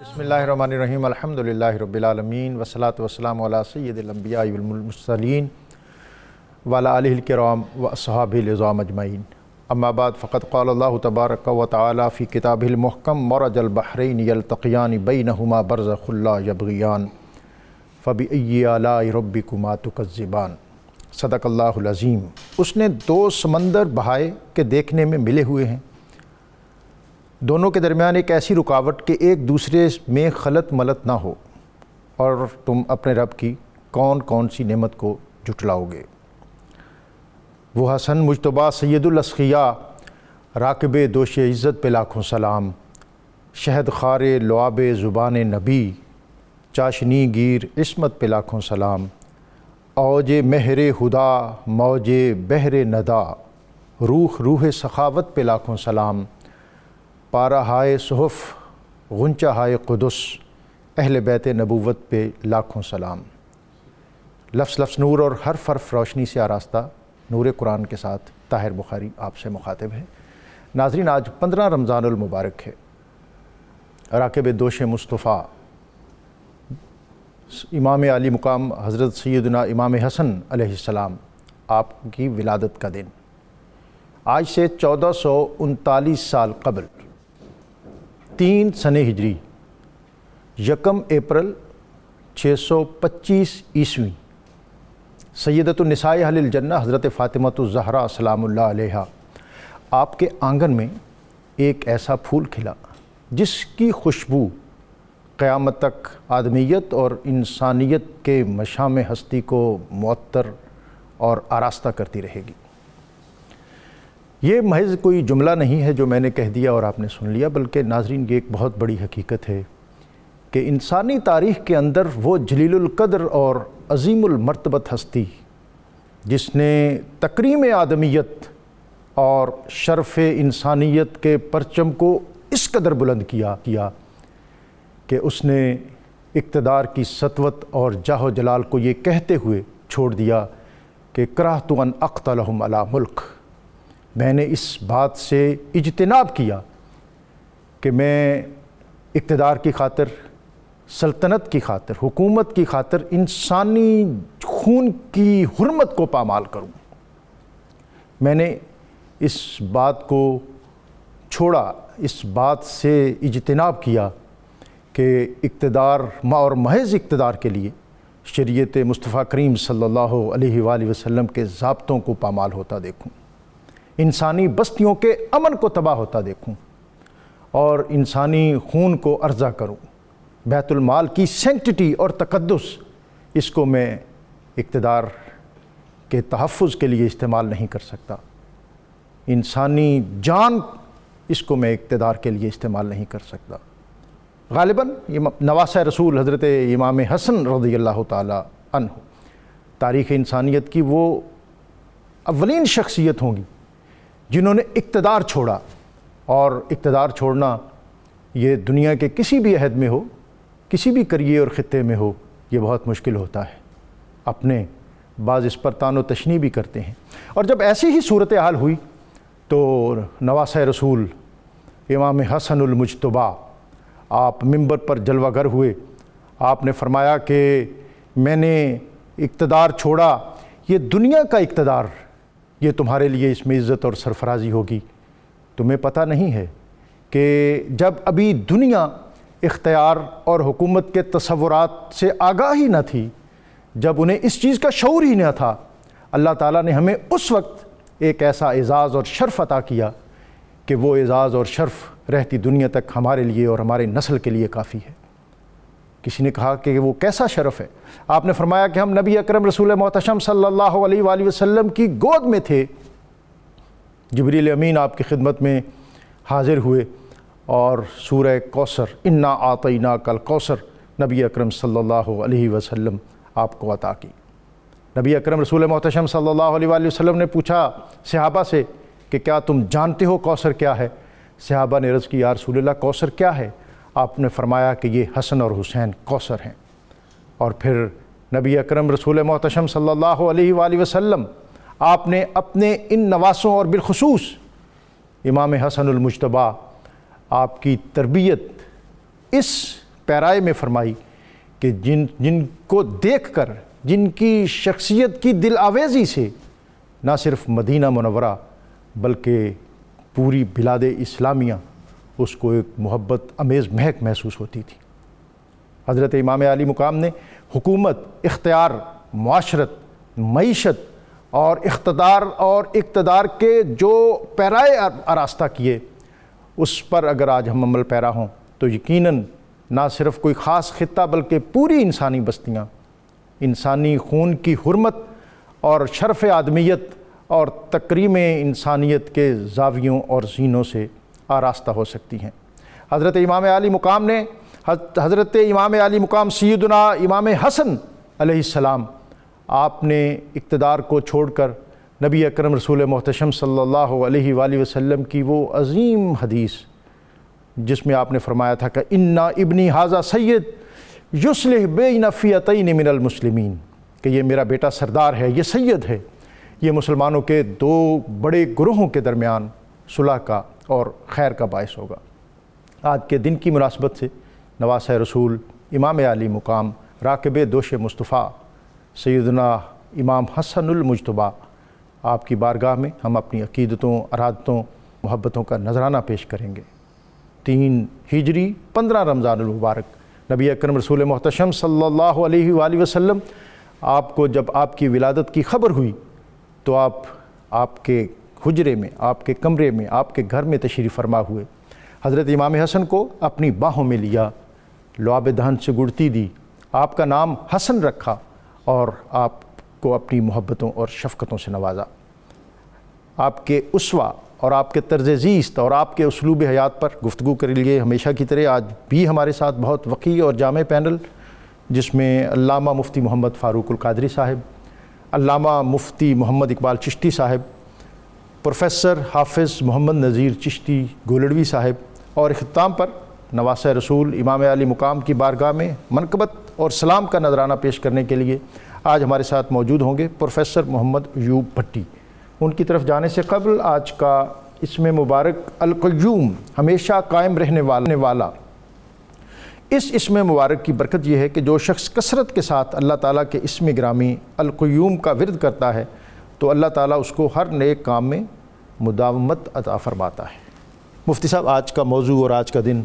بسم اللہ الرحمن الرحیم الحمدللہ رب العالمین والصلاة والسلام علی سید الانبیاء والمرسلین وعلی آلہ الکرام واصحابہ العظام اجمعین، اما بعد فقد قال اللہ تبارک و تعالی فی کتابہ المحکم مرج البحرین یلتقیان بینہما برزخ لا یبغیان فبأی آلاء ربکما تکذبان۔ صدق اللہ العظیم۔ اس نے دو سمندر بہائے کہ دیکھنے میں ملے ہوئے ہیں، دونوں کے درمیان ایک ایسی رکاوٹ کہ ایک دوسرے میں خلط ملط نہ ہو، اور تم اپنے رب کی کون کون سی نعمت کو جھٹلاؤ گے۔ وہ حسن مجتبیٰ سید الاسقیاء راکب دوش عزت پہ لاکھوں سلام، شہد خار لعاب زبان نبی چاشنی گیر عصمت پہ لاکھوں سلام، اوج مہر خدا موج بحر ندا روح سخاوت پہ لاکھوں سلام، پارہ ہائے صحف غنچہ ہائے قدس اہل بیت نبوت پہ لاکھوں سلام۔ لفظ لفظ نور اور حرف حرف روشنی سے آراستہ نور قرآن کے ساتھ طاہر بخاری آپ سے مخاطب ہے۔ ناظرین، آج 15 رمضان المبارک ہے۔ راکب دوش مصطفیٰ امام علی مقام حضرت سیدنا امام حسن علیہ السلام آپ کی ولادت کا دن، آج سے 1439 سال قبل 3 سنہ ہجری 1 اپریل 625 عیسوی سیدۃ النساء اہل الجنہ حضرت فاطمہ الزہرا سلام اللہ علیہا آپ کے آنگن میں ایک ایسا پھول کھلا جس کی خوشبو قیامت تک آدمیت اور انسانیت کے مشام ہستی کو معطر اور آراستہ کرتی رہے گی۔ یہ محض کوئی جملہ نہیں ہے جو میں نے کہہ دیا اور آپ نے سن لیا، بلکہ ناظرین یہ ایک بہت بڑی حقیقت ہے کہ انسانی تاریخ کے اندر وہ جلیل القدر اور عظیم المرتبت ہستی جس نے تکریم آدمیت اور شرف انسانیت کے پرچم کو اس قدر بلند کیا کہ اس نے اقتدار کی سطوت اور جاہ و جلال کو یہ کہتے ہوئے چھوڑ دیا کہ کرہت ان اقتلہم علی ملک، میں نے اس بات سے اجتناب کیا کہ میں اقتدار کی خاطر، سلطنت کی خاطر، حکومت کی خاطر انسانی خون کی حرمت کو پامال کروں۔ میں نے اس بات کو چھوڑا، اس بات سے اجتناب کیا کہ اقتدار اور محض اقتدار کے لیے شریعت مصطفیٰ کریم صلی اللہ علیہ وآلہ وسلم کے ضابطوں کو پامال ہوتا دیکھوں، انسانی بستیوں کے امن کو تباہ ہوتا دیکھوں، اور انسانی خون کو عرضہ کروں۔ بیت المال کی سینکٹٹی اور تقدس، اس کو میں اقتدار کے تحفظ کے لیے استعمال نہیں کر سکتا، انسانی جان اس کو میں اقتدار کے لیے استعمال نہیں کر سکتا۔ غالباً نواسۂ رسول حضرت امام حسن رضی اللہ تعالی عنہ تاریخ انسانیت کی وہ اولین شخصیت ہوں گی جنہوں نے اقتدار چھوڑا، اور اقتدار چھوڑنا یہ دنیا کے کسی بھی عہد میں ہو، کسی بھی قریے اور خطے میں ہو، یہ بہت مشکل ہوتا ہے۔ اپنے بعض اس پر تان و تشنیع بھی کرتے ہیں، اور جب ایسی ہی صورتحال ہوئی تو نواسۂ رسول امام حسن المجتبیٰ آپ منبر پر جلوہ گر ہوئے۔ آپ نے فرمایا کہ میں نے اقتدار چھوڑا، یہ دنیا کا اقتدار، یہ تمہارے لیے اس میں عزت اور سرفرازی ہوگی۔ تمہیں پتہ نہیں ہے کہ جب ابھی دنیا اختیار اور حکومت کے تصورات سے آگاہ ہی نہ تھی، جب انہیں اس چیز کا شعور ہی نہ تھا، اللہ تعالیٰ نے ہمیں اس وقت ایک ایسا اعزاز اور شرف عطا کیا کہ وہ اعزاز اور شرف رہتی دنیا تک ہمارے لیے اور ہمارے نسل کے لیے کافی ہے۔ کسی نے کہا کہ وہ کیسا شرف ہے؟ آپ نے فرمایا کہ ہم نبی اکرم رسول محتشم صلی اللہ علیہ وآلہ وسلم کی گود میں تھے، جبریل امین آپ کی خدمت میں حاضر ہوئے اور سورہ کوثر انا اعطیناک الکوثر نبی اکرم صلی اللہ علیہ وسلم آپ کو عطا کی۔ نبی اکرم رسول محتشم صلی اللہ علیہ وآلہ وسلم نے پوچھا صحابہ سے کہ کیا تم جانتے ہو کوثر کیا ہے؟ صحابہ نے عرض کی یا رسول اللہ کوثر کیا ہے؟ آپ نے فرمایا کہ یہ حسن اور حسین کوثر ہیں۔ اور پھر نبی اکرم رسول محتشم صلی اللہ علیہ وآلہ وسلم آپ نے اپنے ان نواسوں اور بالخصوص امام حسن المجتبیٰ آپ کی تربیت اس پیرائے میں فرمائی کہ جن کو دیکھ کر، جن کی شخصیت کی دل آویزی سے نہ صرف مدینہ منورہ بلکہ پوری بلاد اسلامیہ اس کو ایک محبت امیز مہک محسوس ہوتی تھی۔ حضرت امام عالی مقام نے حکومت، اختیار، معاشرت، معیشت اور اقتدار کے جو پیرائے آراستہ کیے، اس پر اگر آج ہم عمل پیرا ہوں تو یقیناً نہ صرف کوئی خاص خطہ بلکہ پوری انسانی بستیاں انسانی خون کی حرمت اور شرف آدمیت اور تکریم انسانیت کے زاویوں اور زینوں سے آراستہ ہو سکتی ہیں۔ حضرت امام عالی مقام سیدنا امام حسن علیہ السلام، آپ نے اقتدار کو چھوڑ کر نبی اکرم رسول محتشم صلی اللہ علیہ وآلہ وسلم کی وہ عظیم حدیث جس میں آپ نے فرمایا تھا کہ اِنَّ ابنی ھذا سید یصلح بین فئتین من المسلمین، کہ یہ میرا بیٹا سردار ہے، یہ سید ہے، یہ مسلمانوں کے دو بڑے گروہوں کے درمیان صلح کا اور خیر کا باعث ہوگا۔ آج کے دن کی مناسبت سے نواسہ رسول امام عالی مقام راکب دوش مصطفیٰ سیدنا امام حسن المجتبیٰ، آپ کی بارگاہ میں ہم اپنی عقیدتوں، ارادتوں، محبتوں کا نذرانہ پیش کریں گے۔ 3 ہجری 15 رمضان المبارک، نبی اکرم رسول محتشم صلی اللہ علیہ وآلہ وسلم، آپ کو جب آپ کی ولادت کی خبر ہوئی تو آپ کے حجرے میں، آپ کے کمرے میں، آپ کے گھر میں تشریف فرما ہوئے۔ حضرت امام حسن کو اپنی باہوں میں لیا، لعاب دہن سے گڑتی دی، آپ کا نام حسن رکھا اور آپ کو اپنی محبتوں اور شفقتوں سے نوازا۔ آپ کے اسوہ اور آپ کے طرز زیست اور آپ کے اسلوب حیات پر گفتگو کے لیے ہمیشہ کی طرح آج بھی ہمارے ساتھ بہت وسیع اور جامع پینل، جس میں علامہ مفتی محمد فاروق القادری صاحب، علامہ مفتی محمد اقبال چشتی صاحب، پروفیسر حافظ محمد نذیر چشتی گولڑوی صاحب، اور اختتام پر نواسہ رسول امام عالی مقام کی بارگاہ میں منقبت اور سلام کا نذرانہ پیش کرنے کے لیے آج ہمارے ساتھ موجود ہوں گے پروفیسر محمد ایوب بھٹی۔ ان کی طرف جانے سے قبل آج کا اسم مبارک القیوم، ہمیشہ قائم رہنے والا، اس اسم مبارک کی برکت یہ ہے کہ جو شخص کثرت کے ساتھ اللہ تعالیٰ کے اسم گرامی القیوم کا ورد کرتا ہے تو اللہ تعالیٰ اس کو ہر نیک کام میں مداومت عطا فرماتا ہے۔ مفتی صاحب، آج کا موضوع اور آج کا دن،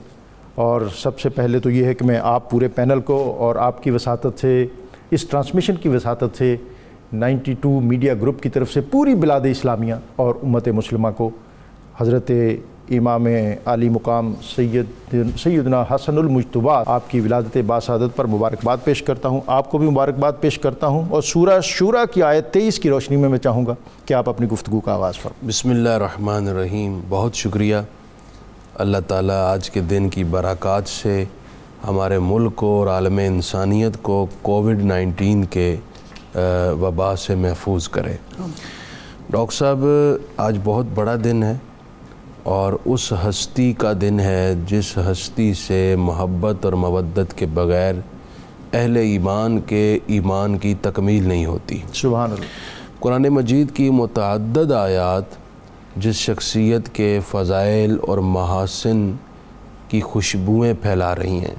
اور سب سے پہلے تو یہ ہے کہ میں آپ پورے پینل کو اور آپ کی وساطت سے، اس ٹرانسمیشن کی وساطت سے 92 میڈیا گروپ کی طرف سے پوری بلاد اسلامیہ اور امت مسلمہ کو حضرت امام عالی مقام سیدنا حسن المجتبیٰ آپ کی ولادت باسعادت پر مبارکباد پیش کرتا ہوں۔ آپ کو بھی مبارکباد پیش کرتا ہوں، اور سورہ شورى کی آیت 23 کی روشنی میں چاہوں گا کہ آپ اپنی گفتگو کا آغاز فرمائیں۔ بسم اللہ الرحمن الرحیم۔ بہت شکریہ اللہ تعالیٰ آج کے دن کی برکات سے ہمارے ملک کو اور عالم انسانیت کو کووڈ-19 کے وبا سے محفوظ کرے۔ ڈاکٹر صاحب، آج بہت بڑا دن ہے اور اس ہستی کا دن ہے جس ہستی سے محبت اور مودت کے بغیر اہل ایمان کے ایمان کی تکمیل نہیں ہوتی۔ سبحان اللہ۔ قرآن مجید کی متعدد آیات جس شخصیت کے فضائل اور محاسن کی خوشبوئیں پھیلا رہی ہیں،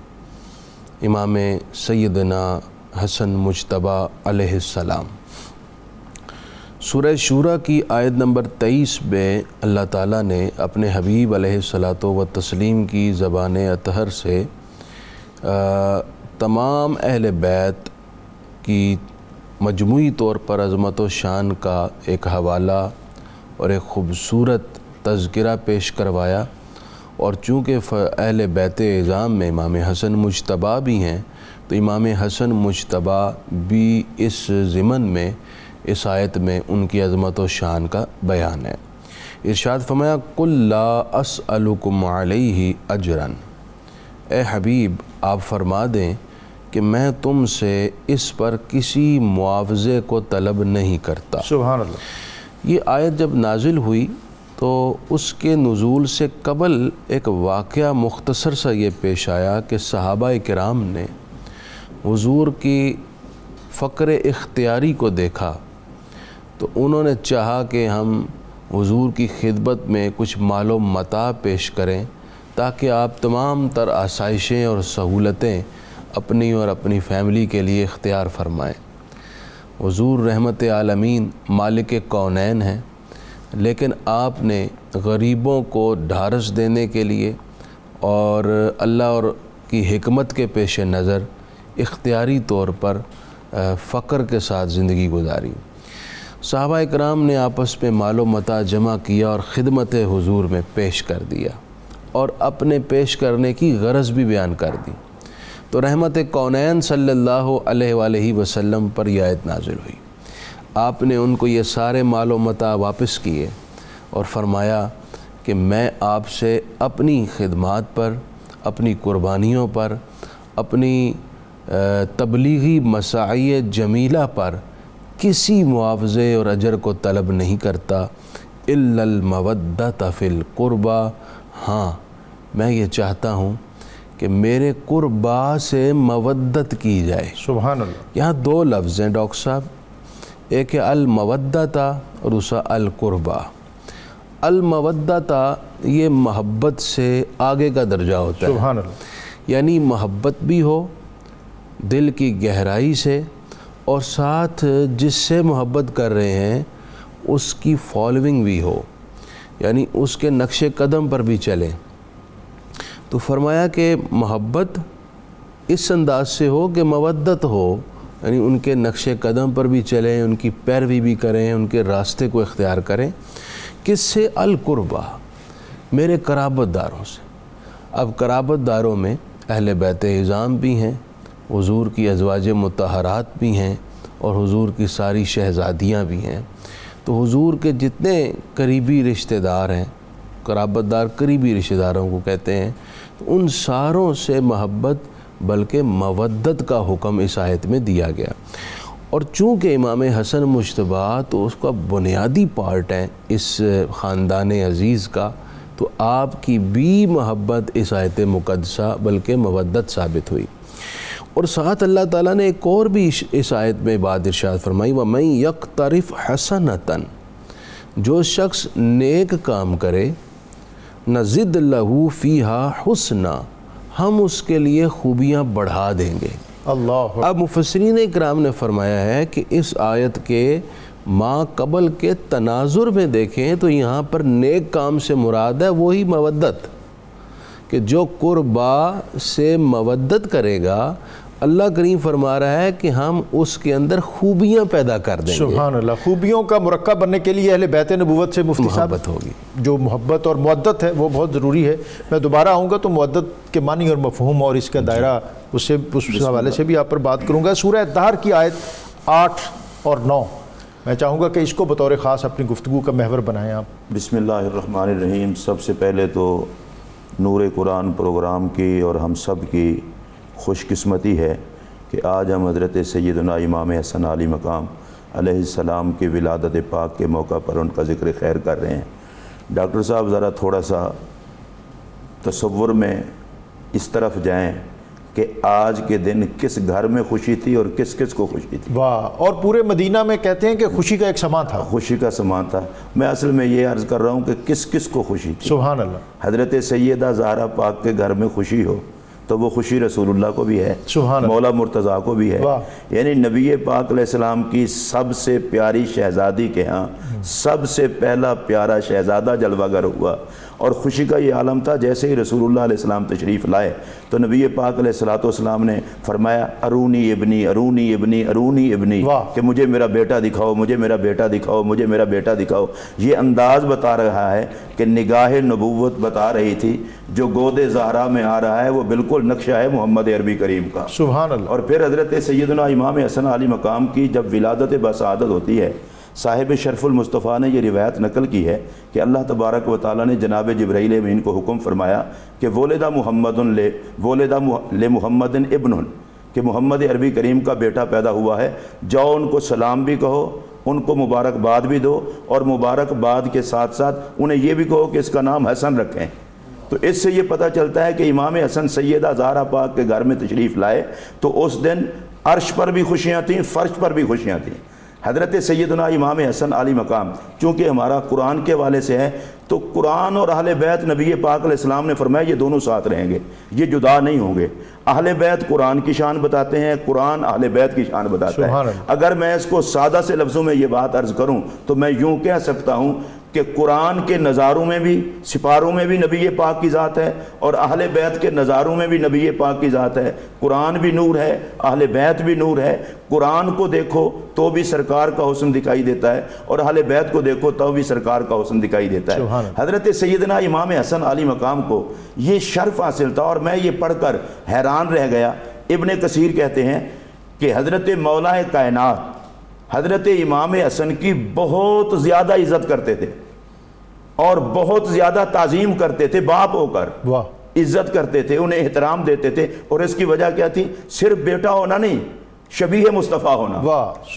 امام سیدنا حسن مجتبیٰ علیہ السلام۔ سورہ شورى کی آیت نمبر 23 میں اللہ تعالیٰ نے اپنے حبیب علیہ الصلاۃ والتسلیم کی زبان اطہر سے تمام اہل بیت کی مجموعی طور پر عظمت و شان کا ایک حوالہ اور ایک خوبصورت تذکرہ پیش کروایا، اور چونکہ اہل بیت اعظام میں امام حسن مجتبیٰ بھی ہیں تو امام حسن مجتبیٰ بھی اس ضمن میں اس آیت میں ان کی عظمت و شان کا بیان ہے۔ ارشاد فرمایا قُلْ لَا أَسْأَلُكُمْ عَلَيْهِ أَجْرًا، اے حبیب آپ فرما دیں کہ میں تم سے اس پر کسی معاوضے کو طلب نہیں کرتا۔ سبحان اللہ۔ یہ آیت جب نازل ہوئی تو اس کے نزول سے قبل ایک واقعہ مختصر سا یہ پیش آیا کہ صحابہ کرام نے حضور کی فقر اختیاری کو دیکھا تو انہوں نے چاہا کہ ہم حضور کی خدمت میں کچھ مال و متاع پیش کریں تاکہ آپ تمام تر آسائشیں اور سہولتیں اپنی اور اپنی فیملی کے لیے اختیار فرمائیں۔ حضور رحمت عالمین مالک کونین ہیں، لیکن آپ نے غریبوں کو ڈھارس دینے کے لیے اور اللہ اور کی حکمت کے پیش نظر اختیاری طور پر فقر کے ساتھ زندگی گزاری۔ صحابہ اکرام نے آپس میں مال و متاع جمع کیا اور خدمت حضور میں پیش کر دیا اور اپنے پیش کرنے کی غرض بھی بیان کر دی، تو رحمت کونین صلی اللہ علیہ وآلہ وسلم پر یہ آیت نازل ہوئی۔ آپ نے ان کو یہ سارے مال و متاع واپس کیے اور فرمایا کہ میں آپ سے اپنی خدمات پر، اپنی قربانیوں پر، اپنی تبلیغی مساعی جمیلہ پر کسی معاوضے اور اجر کو طلب نہیں کرتا، الا المودۃ فی القربى، ہاں میں یہ چاہتا ہوں کہ میرے قربا سے مودت کی جائے۔ سبحان اللہ۔ یہاں دو لفظ ہیں ڈاکٹر صاحب، ایک ہے المودۃ اور دوسرا القربہ۔ المودۃ یہ محبت سے آگے کا درجہ ہوتا ہے، سبحان اللہ، یعنی محبت بھی ہو دل کی گہرائی سے، اور ساتھ جس سے محبت کر رہے ہیں اس کی فالوئنگ بھی ہو، یعنی اس کے نقش قدم پر بھی چلیں۔ تو فرمایا کہ محبت اس انداز سے ہو کہ مودت ہو، یعنی ان کے نقش قدم پر بھی چلیں، ان کی پیروی بھی کریں، ان کے راستے کو اختیار کریں۔ کس سے؟ القربہ، میرے قرابت داروں سے۔ اب قرابت داروں میں اہل بیت اعظام بھی ہیں، حضور کی ازواج مطہرات بھی ہیں، اور حضور کی ساری شہزادیاں بھی ہیں۔ تو حضور کے جتنے قریبی رشتہ دار ہیں، قرابت دار قریبی رشتہ داروں کو کہتے ہیں، تو ان ساروں سے محبت بلکہ مودت کا حکم اس آیت میں دیا گیا۔ اور چونکہ امام حسن مجتبیٰ تو اس کا بنیادی پارٹ ہے اس خاندان عزیز کا، تو آپ کی بھی محبت اس آیت مقدسہ بلکہ مودت ثابت ہوئی۔ اور ساتھ اللہ تعالیٰ نے ایک اور بھی اس آیت میں بات ارشاد فرمائی، وَمَن يَقْتَرِفْ حَسَنَةً، جو شخص نیک کام کرے، نَزِدْ لَهُ فِيهَا حُسْنًا، ہم اس کے لیے خوبیاں بڑھا دیں گے۔ اللہ۔ اب مفسرین اکرام نے فرمایا ہے کہ اس آیت کے ما قبل کے تناظر میں دیکھیں تو یہاں پر نیک کام سے مراد ہے وہی مودت، کہ جو قربا سے مودت کرے گا، اللہ کریم فرما رہا ہے کہ ہم اس کے اندر خوبیاں پیدا کر دیں گے۔ سبحان اللہ۔ خوبیوں کا مرکب بننے کے لیے اہل بیت نبوت سے مفتی صاحب محبت ہوگی، جو محبت اور مودت ہے وہ بہت ضروری ہے۔ میں دوبارہ آؤں گا تو مودت کے معنی اور مفہوم اور اس کا دائرہ اس حوالے سے بھی آپ پر بات کروں گا۔ سورہ دہر کی آیت 8 اور 9 میں چاہوں گا کہ اس کو بطور خاص اپنی گفتگو کا محور بنائیں آپ۔ بسم اللہ الرحمن الرحیم۔ سب سے پہلے تو نور قرآن پروگرام کی اور ہم سب کی خوش قسمتی ہے کہ آج ہم حضرت سیدنا امام حسن علی مقام علیہ السلام کی ولادت پاک کے موقع پر ان کا ذکر خیر کر رہے ہیں۔ ڈاکٹر صاحب ذرا تھوڑا سا تصور میں اس طرف جائیں کہ آج کے دن کس گھر میں خوشی تھی اور کس کس کو خوشی تھی۔ واہ، اور پورے مدینہ میں کہتے ہیں کہ خوشی کا ایک سماں تھا۔ خوشی کا سماں تھا۔ میں اصل میں یہ عرض کر رہا ہوں کہ کس کس کو خوشی تھی۔ سبحان اللہ۔ حضرت سیدہ زہرا پاک کے گھر میں خوشی ہو تو وہ خوشی رسول اللہ کو بھی ہے، سبحان اللہ، مولا مرتضیٰ کو بھی ہے۔ یعنی نبی پاک علیہ السلام کی سب سے پیاری شہزادی کے ہاں سب سے پہلا پیارا شہزادہ جلوہ گر ہوا، اور خوشی کا یہ عالم تھا۔ جیسے ہی رسول اللہ علیہ السلام تشریف لائے تو نبی پاک علیہ السلام نے فرمایا ارونی ابنی ارونی ابنی ارونی ابنی، کہ مجھے میرا بیٹا دکھاؤ، مجھے میرا بیٹا دکھاؤ، مجھے میرا بیٹا دکھاؤ۔ یہ انداز بتا رہا ہے کہ نگاہ نبوت بتا رہی تھی جو گود زہرا میں آ رہا ہے وہ بالکل نقشہ ہے محمد عربی کریم کا۔ سبحان اللہ۔ اور پھر حضرت سیدنا امام حسن علی مقام کی جب ولادت بسعادت ہوتی ہے، صاحب شرف المصطفیٰ نے یہ روایت نقل کی ہے کہ اللہ تبارک و تعالیٰ نے جناب جبرائیل امین کو حکم فرمایا کہ ولد محمد لمحمد ابن، کہ محمد عربی کریم کا بیٹا پیدا ہوا ہے، جاؤ ان کو سلام بھی کہو، ان کو مبارکباد بھی دو، اور مبارکباد کے ساتھ ساتھ انہیں یہ بھی کہو کہ اس کا نام حسن رکھیں۔ تو اس سے یہ پتہ چلتا ہے کہ امام حسن سیدہ زہرا پاک کے گھر میں تشریف لائے تو اس دن عرش پر بھی خوشیاں تھیں، فرش پر بھی خوشیاں تھیں، حضرت سیدنا امام حسن علی مقام چونکہ ہمارا قرآن کے حوالے سے ہے تو قرآن اور اہل بیت نبی پاک علیہ السلام نے فرمایا یہ دونوں ساتھ رہیں گے، یہ جدا نہیں ہوں گے۔ اہل بیت قرآن کی شان بتاتے ہیں، قرآن اہل بیت کی شان بتاتا ہے۔ اگر میں اس کو سادہ سے لفظوں میں یہ بات عرض کروں تو میں یوں کہہ سکتا ہوں کہ قرآن کے نظاروں میں بھی، سپاروں میں بھی نبی پاک کی ذات ہے، اور اہل بیت کے نظاروں میں بھی نبی پاک کی ذات ہے۔ قرآن بھی نور ہے، اہل بیت بھی نور ہے۔ قرآن کو دیکھو تو بھی سرکار کا حسن دکھائی دیتا ہے، اور اہل بیت کو دیکھو تو بھی سرکار کا حسن دکھائی دیتا ہے۔ حضرت سیدنا امام حسن علی مقام کو یہ شرف حاصل تھا، اور میں یہ پڑھ کر حیران رہ گیا۔ ابن کثیر کہتے ہیں کہ حضرت مولا کائنات حضرت امام حسن کی بہت زیادہ عزت کرتے تھے اور بہت زیادہ تعظیم کرتے تھے، باپ ہو کر عزت کرتے تھے، انہیں احترام دیتے تھے۔ اور اس کی وجہ کیا تھی؟ صرف بیٹا ہونا نہیں، شبیہ مصطفیٰ ہونا،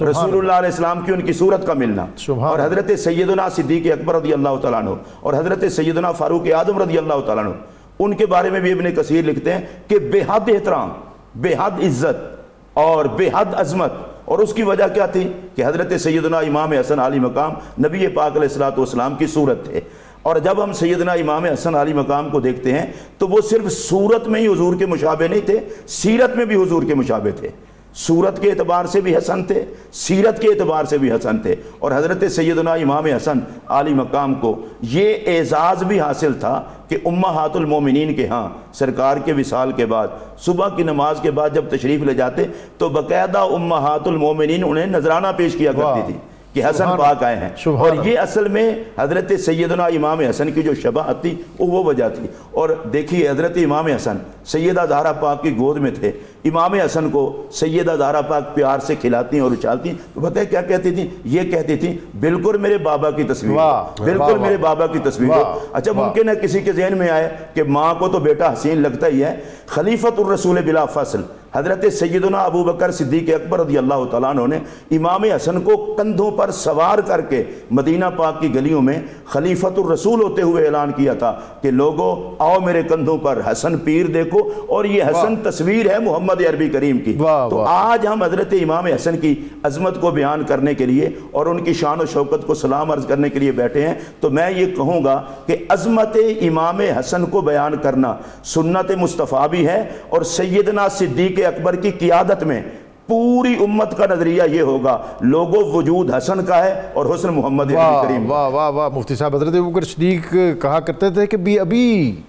رسول اللہ علیہ السلام کی ان کی صورت کا ملنا۔ اور حضرت سیدنا صدیق اکبر رضی اللہ تعالیٰ عنہ اور حضرت سیدنا فاروق اعظم رضی اللہ تعالیٰ عنہ، ان کے بارے میں بھی ابن کثیر لکھتے ہیں کہ بے حد احترام، بے حد عزت اور بے حد عظمت۔ اور اس کی وجہ کیا تھی؟ کہ حضرت سیدنا امام حسن علی مقام نبی پاک علیہ السلام کی صورت تھے۔ اور جب ہم سیدنا امام حسن علی مقام کو دیکھتے ہیں تو وہ صرف صورت میں ہی حضور کے مشابہ نہیں تھے، سیرت میں بھی حضور کے مشابہ تھے۔ صورت کے اعتبار سے بھی حسن تھے، سیرت کے اعتبار سے بھی حسن تھے۔ اور حضرت سیدنا امام حسن علی مقام کو یہ اعزاز بھی حاصل تھا کہ امہات المومنین کے ہاں سرکار کے وصال کے بعد صبح کی نماز کے بعد جب تشریف لے جاتے تو باقاعدہ امہات المومنین انہیں نذرانہ پیش کیا کرتی تھی کہ حسن پاک آئے ہیں۔ اور یہ اصل میں حضرت سیدنا امام حسن کی جو شباہت تھی وہ وجہ تھی۔ اور دیکھیے حضرت امام حسن سیدہ زہرا پاک کی گود میں تھے، امام حسن کو سیدہ زہرا پاک پیار سے کھلاتی اور اچھالتی، تو پتہ ہے کیا کہتی تھیں؟ یہ کہتی تھیں بالکل میرے بابا کی تصویر، بالکل میرے بابا کی تصویر ہو۔ اچھا ممکن ہے کسی کے ذہن میں آئے کہ ماں کو تو بیٹا حسین لگتا ہی ہے، خلیفۃ الرسول بلا فصل حضرت سیدنا ابو بکر صدیق اکبر رضی اللہ تعالیٰ عنہ نے امام حسن کو کندھوں پر سوار کر کے مدینہ پاک کی گلیوں میں خلیفۃ الرسول ہوتے ہوئے اعلان کیا تھا کہ لوگوں آؤ میرے کندھوں پر حسن پیر دیکھو، اور یہ حسن تصویر ہے محمد عربی کریم کی۔ تو آج ہم حضرت امام حسن کی عظمت کو بیان کرنے کے لیے اور ان کی شان و شوکت کو سلام عرض کرنے کے لیے بیٹھے ہیں، تو میں یہ کہوں گا کہ عظمت امام حسن کو بیان کرنا سنت مصطفیٰ بھی ہے، اور سیدنا صدیق اکبر کی قیادت میں پوری امت کا نظریہ یہ ہوگا لوگوں وجود حسن کا ہے اور حسن محمد عربی کریم۔ واہ واہ واہ مفتی صاحب، حضرت ابوبکر صدیق کہا کرتے تھے کہ بھی ابھی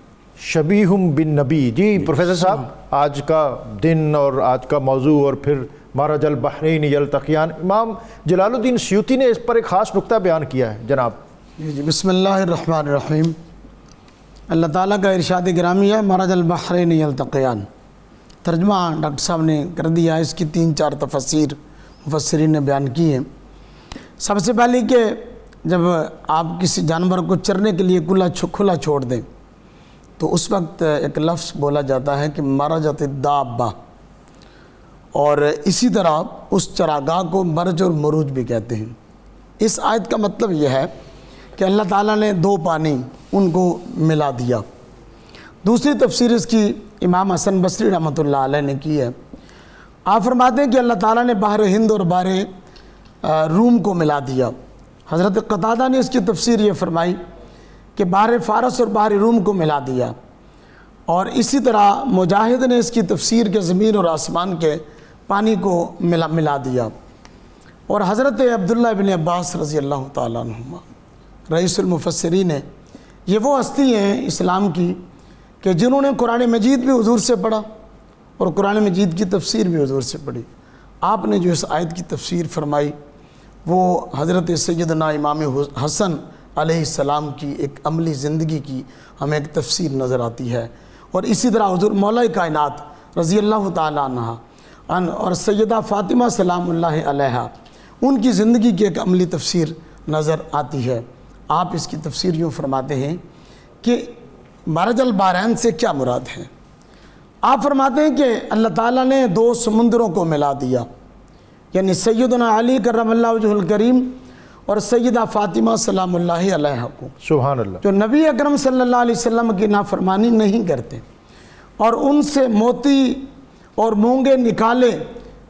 شبیہم بن نبی۔ جی پروفیسر صاحب، آج کا دن اور آج کا موضوع اور پھر مرج البحرین یلتقیان، امام جلال الدین سیوطی نے اس پر ایک خاص نقطہ بیان کیا ہے جناب۔ جی بسم اللہ الرحمن الرحیم۔ اللہ تعالیٰ کا ارشاد گرامی ہے مرج البحرین یلتقیان۔ ترجمہ ڈاکٹر صاحب نے کر دیا، اس کی 3-4 تفسیر مفسرین نے بیان کی ہیں۔ سب سے پہلے کہ جب آپ کسی جانور کو چرنے کے لیے کھلا چھوڑ دیں تو اس وقت ایک لفظ بولا جاتا ہے کہ مرجت الدابہ، اور اسی طرح اس چراگاہ کو مرج اور مروج بھی کہتے ہیں۔ اس آیت کا مطلب یہ ہے کہ اللہ تعالیٰ نے 2 پانی ان کو ملا دیا۔ دوسری تفسیر اس کی امام حسن بصری رحمۃ اللہ علیہ نے کی ہے۔ آپ فرماتے ہیں کہ اللہ تعالیٰ نے بحر ہند اور بحر روم کو ملا دیا۔ حضرت قتادہ نے اس کی تفسیر یہ فرمائی کہ بحر فارس اور بحر روم کو ملا دیا، اور اسی طرح مجاہد نے اس کی تفسیر کے زمین اور آسمان کے پانی کو ملا دیا۔ اور حضرت عبداللہ ابن عباس رضی اللہ تعالیٰ عنہما رئیس المفسرین ہیں، یہ وہ ہستی ہیں اسلام کی کہ جنہوں نے قرآن مجید بھی حضور سے پڑھا اور قرآن مجید کی تفسیر بھی حضور سے پڑھی۔ آپ نے جو اس آیت کی تفسیر فرمائی وہ حضرت سیدنا امام حسن علیہ السلام کی ایک عملی زندگی کی ہمیں ایک تفسیر نظر آتی ہے، اور اسی طرح حضور مولا کائنات رضی اللہ تعالیٰ عنہ اور سیدہ فاطمہ سلام اللہ علیہا ان کی زندگی کی ایک عملی تفسیر نظر آتی ہے۔ آپ اس کی تفسیر یوں فرماتے ہیں کہ مرج البحرین سے کیا مراد ہے؟ آپ فرماتے ہیں کہ اللہ تعالیٰ نے 2 سمندروں کو ملا دیا، یعنی سیدنا علی کرم اللہ وجہ الکریم اور سیدہ فاطمہ سلام اللہ علیہا کو، سبحان اللہ، جو نبی اکرم صلی اللہ علیہ وسلم کی نافرمانی نہیں کرتے اور ان سے موتی اور مونگے نکالے،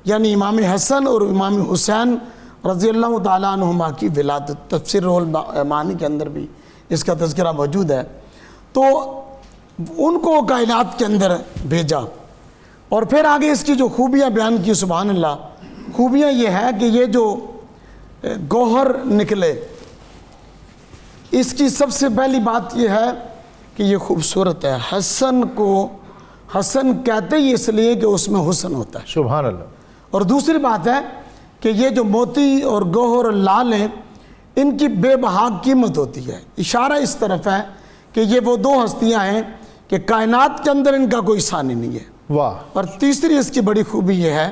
یعنی امام حسن اور امام حسین رضی اللہ تعالیٰ عنہما کی ولادت، تفسیر روح المعانی کے اندر بھی اس کا تذکرہ موجود ہے. تو ان کو کائنات کے اندر بھیجا اور پھر آگے اس کی جو خوبیاں بیان کی، سبحان اللہ. خوبیاں یہ ہے کہ یہ جو گوہر نکلے، اس کی سب سے پہلی بات یہ ہے کہ یہ خوبصورت ہے. حسن کو حسن کہتے ہی اس لیے کہ اس میں حسن ہوتا ہے. سبحان اللہ. اور دوسری بات ہے کہ یہ جو موتی اور گوہر اور لال ہیں، ان کی بے بہا قیمت ہوتی ہے. اشارہ اس طرف ہے کہ یہ وہ دو ہستیاں ہیں کہ کائنات کے اندر ان کا کوئی ثانی نہیں ہے. واہ. اور تیسری اس کی بڑی خوبی یہ ہے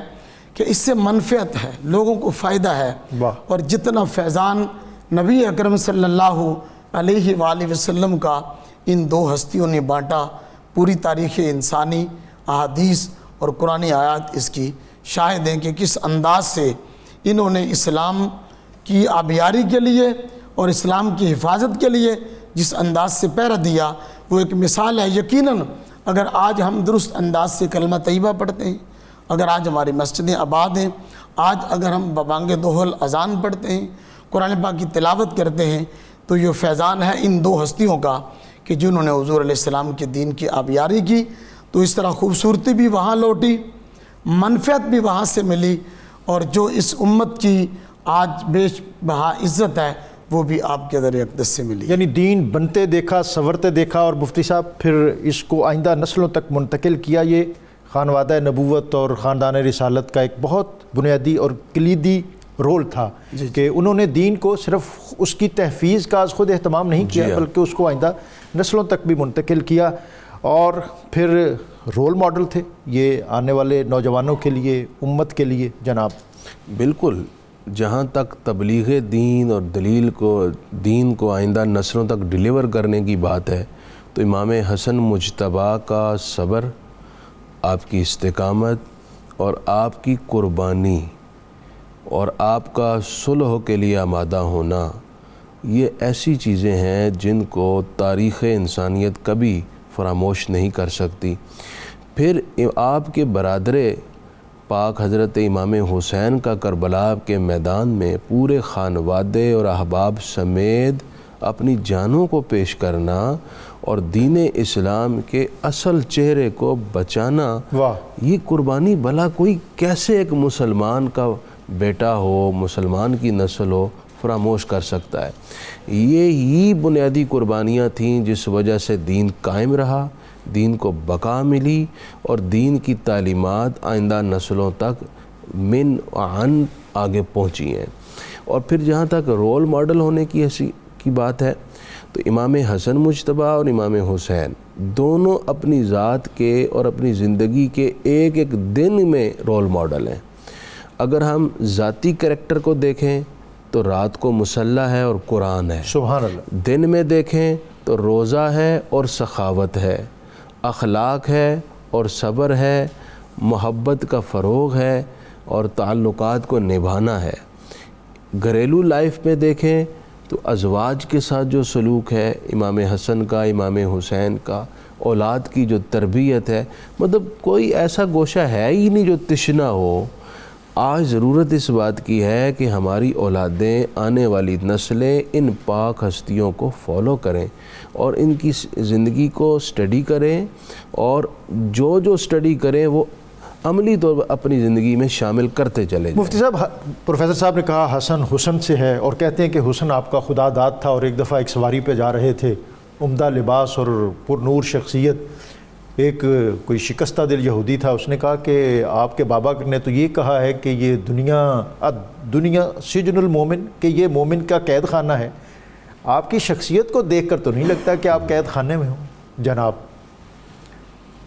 کہ اس سے منفعت ہے، لوگوں کو فائدہ ہے. واہ. اور جتنا فیضان نبی اکرم صلی اللہ علیہ وآلہ وسلم کا ان دو ہستیوں نے بانٹا، پوری تاریخ انسانی، احادیث اور قرآنی آیات اس کی شاہد ہیں کہ کس انداز سے انہوں نے اسلام کی آبیاری کے لیے اور اسلام کی حفاظت کے لیے جس انداز سے پہرا دیا، وہ ایک مثال ہے. یقیناً اگر آج ہم درست انداز سے کلمہ طیبہ پڑھتے ہیں، اگر آج ہماری مسجدیں آباد ہیں، آج اگر ہم ببانگ دوہل اذان پڑھتے ہیں، قرآن پاک کی تلاوت کرتے ہیں، تو یہ فیضان ہے ان دو ہستیوں کا کہ جنہوں نے حضور علیہ السلام کے دین کی آبیاری کی. تو اس طرح خوبصورتی بھی وہاں لوٹی، منفعت بھی وہاں سے ملی، اور جو اس امت کی آج بیش بہا عزت ہے وہ بھی آپ کے در اقدس سے ملی. یعنی دین بنتے دیکھا، سنورتے دیکھا، اور مفتی صاحب پھر اس کو آئندہ نسلوں تک منتقل کیا. یہ خانوادہ نبوت اور خاندان رسالت کا ایک بہت بنیادی اور کلیدی رول تھا کہ انہوں نے دین کو صرف اس کی تحفیظ کا خود اہتمام نہیں کیا بلکہ اس کو آئندہ نسلوں تک بھی منتقل کیا. اور پھر رول ماڈل تھے یہ آنے والے نوجوانوں کے لیے، امت کے لیے. جناب بالکل، جہاں تک تبلیغ دین اور دین کو آئندہ نسلوں تک ڈیلیور کرنے کی بات ہے، تو امام حسن مجتبیٰ کا صبر، آپ کی استقامت اور آپ کی قربانی اور آپ کا صلح کے لیے آمادہ ہونا، یہ ایسی چیزیں ہیں جن کو تاریخ انسانیت کبھی فراموش نہیں کر سکتی. پھر آپ کے برادر پاک حضرت امام حسین کا کربلا کے میدان میں پورے خانوادے اور احباب سمیت اپنی جانوں کو پیش کرنا اور دین اسلام کے اصل چہرے کو بچانا، یہ قربانی بھلا کوئی کیسے ایک مسلمان کا بیٹا ہو، مسلمان کی نسل ہو، فراموش کر سکتا ہے؟ یہی بنیادی قربانیاں تھیں جس وجہ سے دین قائم رہا، دین کو بقا ملی اور دین کی تعلیمات آئندہ نسلوں تک من عن آگے پہنچی ہیں. اور پھر جہاں تک رول ماڈل ہونے کی بات ہے تو امام حسن مجتبیٰ اور امام حسین دونوں اپنی ذات کے اور اپنی زندگی کے ایک ایک دن میں رول ماڈل ہیں. اگر ہم ذاتی کریکٹر کو دیکھیں تو رات کو مصلی ہے اور قرآن ہے. سبحان اللہ. دن میں دیکھیں تو روزہ ہے اور سخاوت ہے، اخلاق ہے اور صبر ہے، محبت کا فروغ ہے اور تعلقات کو نبھانا ہے. گھریلو لائف میں دیکھیں تو ازواج کے ساتھ جو سلوک ہے امام حسن کا، امام حسین کا، اولاد کی جو تربیت ہے، مطلب کوئی ایسا گوشہ ہے ہی نہیں جو تشنہ ہو. آج ضرورت اس بات کی ہے کہ ہماری اولادیں، آنے والی نسلیں ان پاک ہستیوں کو فالو کریں اور ان کی زندگی کو سٹڈی کریں، اور جو سٹڈی کریں وہ عملی طور پر اپنی زندگی میں شامل کرتے چلے جائیں. مفتی صاحب، پروفیسر صاحب نے کہا حسن حسن سے ہے، اور کہتے ہیں کہ حسن آپ کا خدا داد تھا. اور ایک دفعہ ایک سواری پہ جا رہے تھے، عمدہ لباس اور پر نور شخصیت، ایک کوئی شکستہ دل یہودی تھا. اس نے کہا کہ آپ کے بابا نے تو یہ کہا ہے کہ یہ دنیا سجن المومن، کہ یہ مومن کا قید خانہ ہے. آپ کی شخصیت کو دیکھ کر تو نہیں لگتا کہ آپ قید خانے میں ہوں. جناب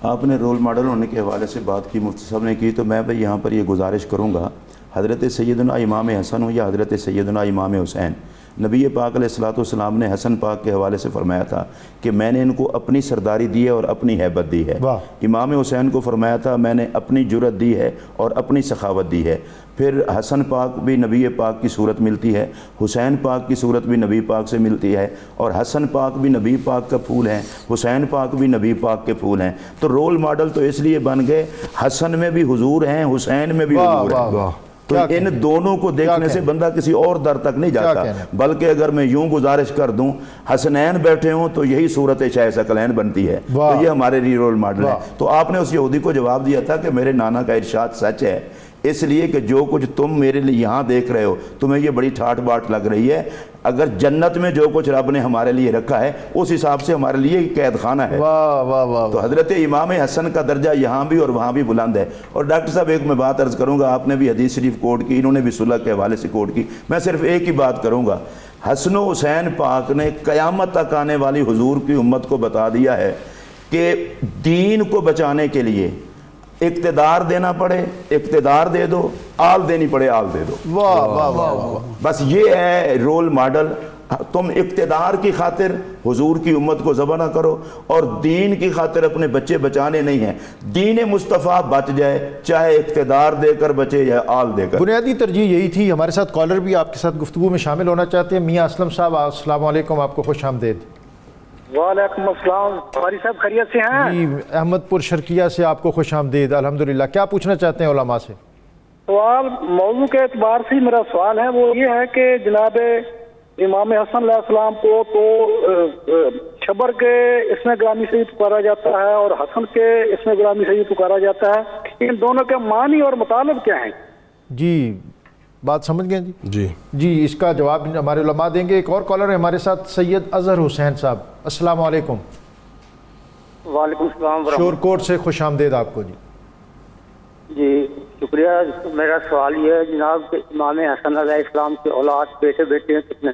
آپ نے رول ماڈل ہونے کے حوالے سے بات کی، مفتی صاحب نے کی، تو میں بھی یہاں پر یہ گزارش کروں گا، حضرت سیدنا امام حسن ہو یا حضرت سیدنا امام حسین، نبی پاک علیہ الصلوۃ والسلام نے حسن پاک کے حوالے سے فرمایا تھا کہ میں نے ان کو اپنی سرداری دی ہے اور اپنی ہیبت دی ہے. امام حسین کو فرمایا تھا میں نے اپنی جرت دی ہے اور اپنی سخاوت دی ہے. پھر حسن پاک بھی نبی پاک کی صورت ملتی ہے، حسین پاک کی صورت بھی نبی پاک سے ملتی ہے، اور حسن پاک بھی نبی پاک کا پھول ہیں، حسین پاک بھی نبی پاک کے پھول ہیں. تو رول ماڈل تو اس لیے بن گئے، حسن میں بھی حضور ہیں، حسین میں بھی حضور ہیں. تو ان دونوں کو دیکھنے سے بندہ کسی اور در تک نہیں جاتا. بلکہ اگر میں یوں گزارش کر دوں حسنین بیٹھے ہوں تو یہی صورت شاہ ثقلین بنتی ہے, تو یہ ہمارے لیے رول ماڈل ہے. تو آپ نے اس یہودی کو جواب دیا تھا کہ میرے نانا کا ارشاد سچ ہے, اس لیے کہ جو کچھ تم میرے لیے یہاں دیکھ رہے ہو تمہیں یہ بڑی ٹھاٹ باٹ لگ رہی ہے, اگر جنت میں جو کچھ رب نے ہمارے لیے رکھا ہے اس حساب سے ہمارے لیے قید خانہ ہے. تو حضرت امام حسن کا درجہ یہاں بھی اور وہاں بھی بلند ہے. اور ڈاکٹر صاحب ایک میں بات عرض کروں گا, آپ نے بھی حدیث شریف کوٹ کی, انہوں نے بھی صلح کے حوالے سے کوٹ کی, میں صرف ایک ہی بات کروں گا. حسن و حسین پاک نے قیامت تک آنے والی حضور کی امت کو بتا دیا ہے کہ دین کو بچانے کے لیے اقتدار دینا پڑے اقتدار دے دو, آل دینی پڑے آل دے دو. واہ واہ واہ, بس یہ ہے رول ماڈل. تم اقتدار کی خاطر حضور کی امت کو ذبح نہ کرو اور دین کی خاطر اپنے بچے بچانے نہیں ہیں. دین مصطفیٰ بچ جائے چاہے اقتدار دے کر بچے یا آل دے کر. بنیادی ترجیح یہی تھی. ہمارے ساتھ کالر بھی آپ کے ساتھ گفتگو میں شامل ہونا چاہتے ہیں. میاں اسلم صاحب السلام علیکم, آپ کو خوش آمدید. وعلیکم السلام, قاری صاحب خیریت سے ہیں؟ جی احمد پور شرقیہ سے آپ کو خوش آمدید. الحمدللہ. کیا پوچھنا چاہتے ہیں علماء سے؟ سوال موضوع کے اعتبار سے میرا سوال ہے وہ یہ ہے کہ جناب امام حسن علیہ السلام کو تو شبر کے اسم گرامی سے ہی پکارا جاتا ہے اور حسن کے اسم گرامی سے ہی پکارا جاتا ہے, ان دونوں کے معنی اور مطالب کیا ہیں؟ جی بات سمجھ گئے جی جی, اس کا جواب ہمارے علماء دیں گے. ایک اور کالر ہے ہمارے ساتھ, سید اظہر حسین صاحب. السلام علیکم. وعلیکم السلام شور کوٹ سے خوش آمدید آپ کو. جی جی شکریہ. میرا سوال یہ ہے جناب کہ امام حسن علیہ السلام کے اولاد بیٹے بیٹے کتنے؟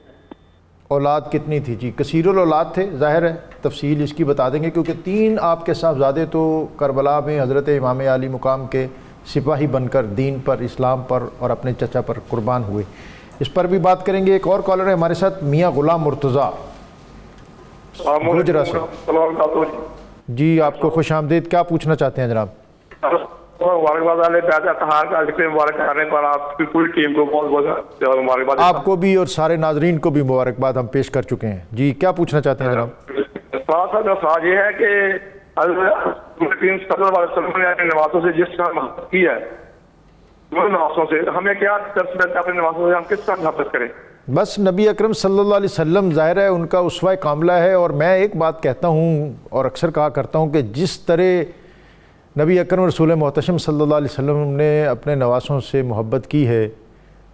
اولاد کتنی تھی؟ جی کثیر الاولاد تھے, ظاہر ہے تفصیل اس کی بتا دیں گے کیونکہ 3 آپ کے صاحبزادے تو کربلا میں حضرت امام علی مقام کے سپاہی بن کر دین پر, اسلام پر اور اپنے چچا پر قربان ہوئے. اس پر بھی بات کریں گے. ایک اور کالر ہے ہمارے ساتھ, میاں غلام مرتضیٰ گجرا سے. جی آپ کو خوش آمدید. کیا پوچھنا چاہتے ہیں جناب؟ آپ کو بھی اور سارے ناظرین کو بھی مبارکباد ہم پیش کر چکے ہیں. جی کیا پوچھنا چاہتے ہیں جناب؟ سوال یہ ہے کہ صلی اللہ علیہ وسلم نے اپنے نوازوں سے جس طرح محبت کی ہے, نوازوں سے ہمیں کیا درس ملتا ہے اپنے نوازوں سے, ہم کس طرح محبت کریں؟ بس نبی اکرم صلی اللہ علیہ وسلم ظاہر ہے ان کا اسوہ کاملہ ہے. اور میں ایک بات کہتا ہوں اور اکثر کہا کرتا ہوں کہ جس طرح نبی اکرم رسول محتشم صلی اللہ علیہ وسلم نے اپنے نواسوں سے محبت کی ہے,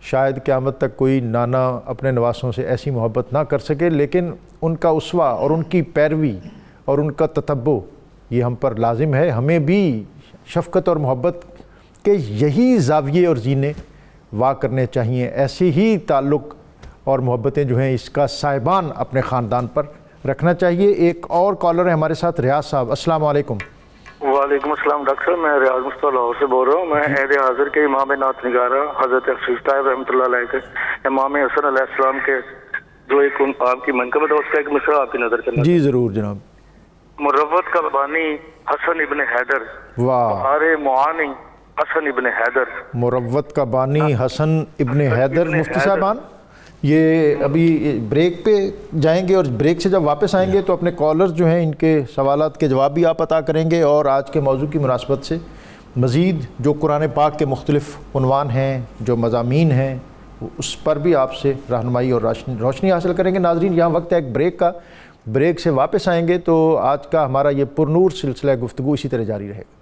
شاید قیامت تک کوئی نانا اپنے نواسوں سے ایسی محبت نہ کر سکے. لیکن ان کا اسوہ اور ان کی پیروی اور ان کا تتبع یہ ہم پر لازم ہے. ہمیں بھی شفقت اور محبت کے یہی زاویے اور زینے وا کرنے چاہیے. ایسے ہی تعلق اور محبتیں جو ہیں اس کا صاحبان اپنے خاندان پر رکھنا چاہیے. ایک اور کالر ہے ہمارے ساتھ, ریاض صاحب. السلام علیکم. وعلیکم السلام ڈاکٹر صاحب, میں ریاض مصطفیٰ لاہور سے بول رہا ہوں. میں عہد حاضر کے امام نعت نگارہ حضرت حفیظ طاہر رحمۃ اللہ علیہ کے امام حسن علیہ السلام کے جو ایک آپ کی منقبت ہے اس کا ایک مصرع آپ کی نظر کرنا. جی ضرور جناب. مروت کا بانی حسن ابن حیدر, واہ. بہار معانی حسن ابن حیدر. مروت کا بانی حسن ابن حیدر. مفتی صاحبان یہ ابھی بریک پہ جائیں گے اور بریک سے جب واپس آئیں گے تو اپنے کالرز جو ہیں ان کے سوالات کے جواب بھی آپ عطا کریں گے. اور آج کے موضوع کی مناسبت سے مزید جو قرآن پاک کے مختلف عنوان ہیں, جو مضامین ہیں, اس پر بھی آپ سے رہنمائی اور روشنی حاصل کریں گے. ناظرین یہاں وقت ہے ایک بریک کا. بریک سے واپس آئیں گے تو آج کا ہمارا یہ پرنور سلسلہ گفتگو اسی طرح جاری رہے گا.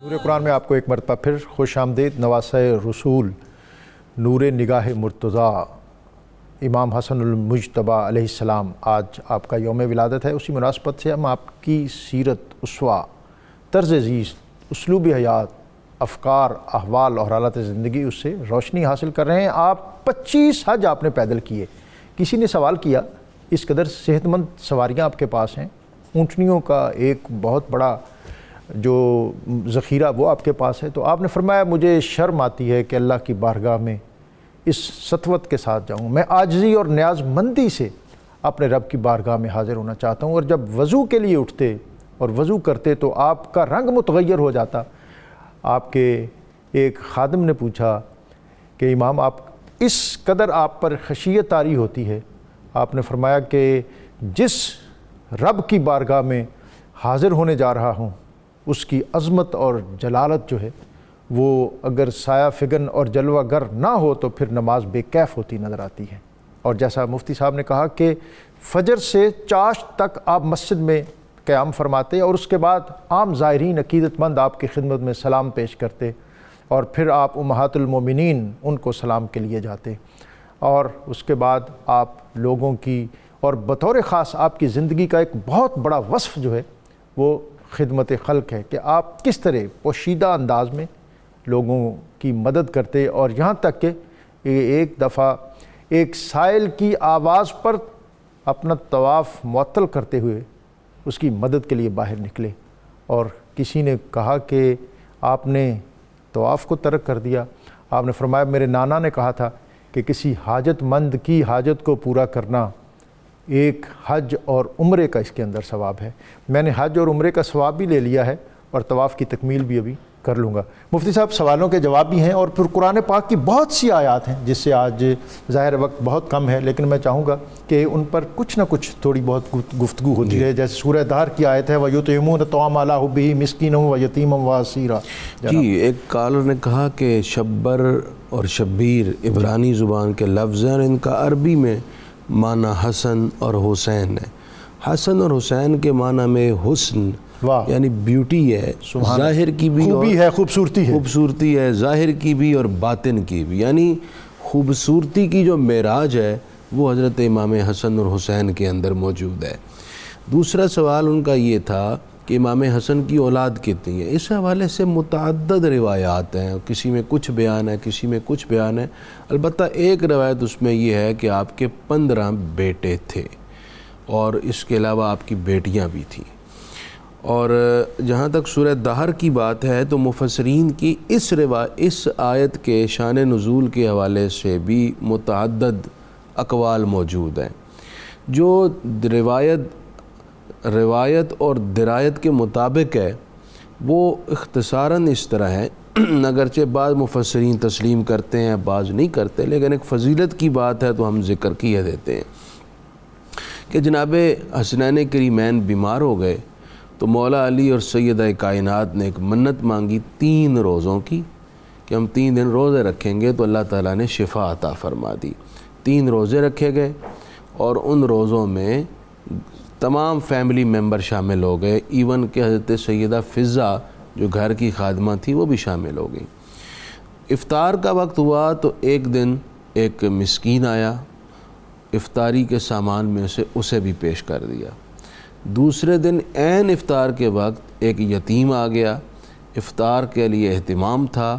نور قرآن میں آپ کو ایک مرتبہ پھر خوش آمدید. نواسہ رسول نور نگاہ مرتضیٰ امام حسن المجتبیٰ علیہ السلام, آج آپ کا یوم ولادت ہے. اسی مناسبت سے ہم آپ کی سیرت, اسوہ, طرز زیست, اسلوب حیات, افکار, احوال اور حالات زندگی اس سے روشنی حاصل کر رہے ہیں. آپ 25 حج آپ نے پیدل کیے. کسی نے سوال کیا اس قدر صحت مند سواریاں آپ کے پاس ہیں، اونٹنیوں کا ایک بہت بڑا جو ذخیرہ وہ آپ کے پاس ہے، تو آپ نے فرمایا مجھے شرم آتی ہے کہ اللہ کی بارگاہ میں اس سطوت کے ساتھ جاؤں، میں عاجزی اور نیاز مندی سے اپنے رب کی بارگاہ میں حاضر ہونا چاہتا ہوں۔ اور جب وضو کے لیے اٹھتے اور وضو کرتے تو آپ کا رنگ متغیر ہو جاتا۔ آپ کے ایک خادم نے پوچھا کہ امام آپ اس قدر آپ پر خشیت طاری ہوتی ہے؟ آپ نے فرمایا کہ جس رب کی بارگاہ میں حاضر ہونے جا رہا ہوں اس کی عظمت اور جلالت جو ہے وہ اگر سایہ فگن اور جلوہ گر نہ ہو تو پھر نماز بے کیف ہوتی نظر آتی ہے۔ اور جیسا مفتی صاحب نے کہا کہ فجر سے چاشت تک آپ مسجد میں قیام فرماتے اور اس کے بعد عام زائرین عقیدت مند آپ کی خدمت میں سلام پیش کرتے، اور پھر آپ امہات المومنین ان کو سلام کے لیے جاتے، اور اس کے بعد آپ لوگوں کی اور بطور خاص آپ کی زندگی کا ایک بہت بڑا وصف جو ہے وہ خدمت خلق ہے کہ آپ کس طرح پوشیدہ انداز میں لوگوں کی مدد کرتے، اور یہاں تک کہ ایک دفعہ ایک سائل کی آواز پر اپنا طواف معطل کرتے ہوئے اس کی مدد کے لیے باہر نکلے، اور کسی نے کہا کہ آپ نے طواف کو ترک کر دیا۔ آپ نے فرمایا میرے نانا نے کہا تھا کہ کسی حاجت مند کی حاجت کو پورا کرنا ایک حج اور عمرے کا اس کے اندر ثواب ہے۔ میں نے حج اور عمرے کا ثواب بھی لے لیا ہے اور طواف کی تکمیل بھی ابھی کر لوں گا۔ مفتی صاحب سوالوں کے جواب بھی ہیں، اور پھر قرآن پاک کی بہت سی آیات ہیں جس سے آج ظاہر وقت بہت کم ہے، لیکن میں چاہوں گا کہ ان پر کچھ نہ کچھ تھوڑی بہت گفتگو ہوتی ہے۔ جیسے سورہ دہر کی آیت ہے وَيُطْعِمُونَ الطَّعَامَ عَلَىٰ حُبِّهِ مِسْكِینًا وَیَتِیمًا وَاسِیرًا۔ جی، ایک کالر نے کہا کہ شبر اور شبیر عبرانی زبان کے لفظ ہیں اور ان کا عربی میں معنی حسن اور حسین ہے۔ حسن اور حسین کے معنی میں حسن یعنی بیوٹی ہے، ظاہر کی بھی خوبی ہے، خوبصورتی ہے، ظاہر کی بھی اور باطن کی بھی، یعنی خوبصورتی کی جو معراج ہے وہ حضرت امام حسن اور حسین کے اندر موجود ہے۔ دوسرا سوال ان کا یہ تھا کہ امام حسن کی اولاد کتنی ہے۔ اس حوالے سے متعدد روایات ہیں، کسی میں کچھ بیان ہے، کسی میں کچھ بیان ہے۔ البتہ ایک روایت اس میں یہ ہے کہ آپ کے 15 بیٹے تھے اور اس کے علاوہ آپ کی بیٹیاں بھی تھیں۔ اور جہاں تک سورہ دہر کی بات ہے تو مفسرین کی اس آیت کے شان نزول کے حوالے سے بھی متعدد اقوال موجود ہیں۔ جو روایت اور درایت کے مطابق ہے وہ اختصاراً اس طرح ہے، اگرچہ بعض مفسرین تسلیم کرتے ہیں بعض نہیں کرتے، لیکن ایک فضیلت کی بات ہے تو ہم ذکر کیے دیتے ہیں کہ جناب حسنین کریمین بیمار ہو گئے تو مولا علی اور سیدہ کائنات نے ایک منت مانگی 3 روزوں کی کہ ہم 3 دن روزے رکھیں گے تو اللہ تعالیٰ نے شفا عطا فرما دی۔ 3 روزے رکھے گئے اور ان روزوں میں تمام فیملی ممبر شامل ہو گئے، ایون کہ حضرت سیدہ فضہ جو گھر کی خادمہ تھی وہ بھی شامل ہو گئی۔ افطار کا وقت ہوا تو ایک دن ایک مسکین آیا، افطاری کے سامان میں سے اسے بھی پیش کر دیا۔ دوسرے دن عین افطار کے وقت ایک یتیم آ گیا، افطار کے لیے اہتمام تھا،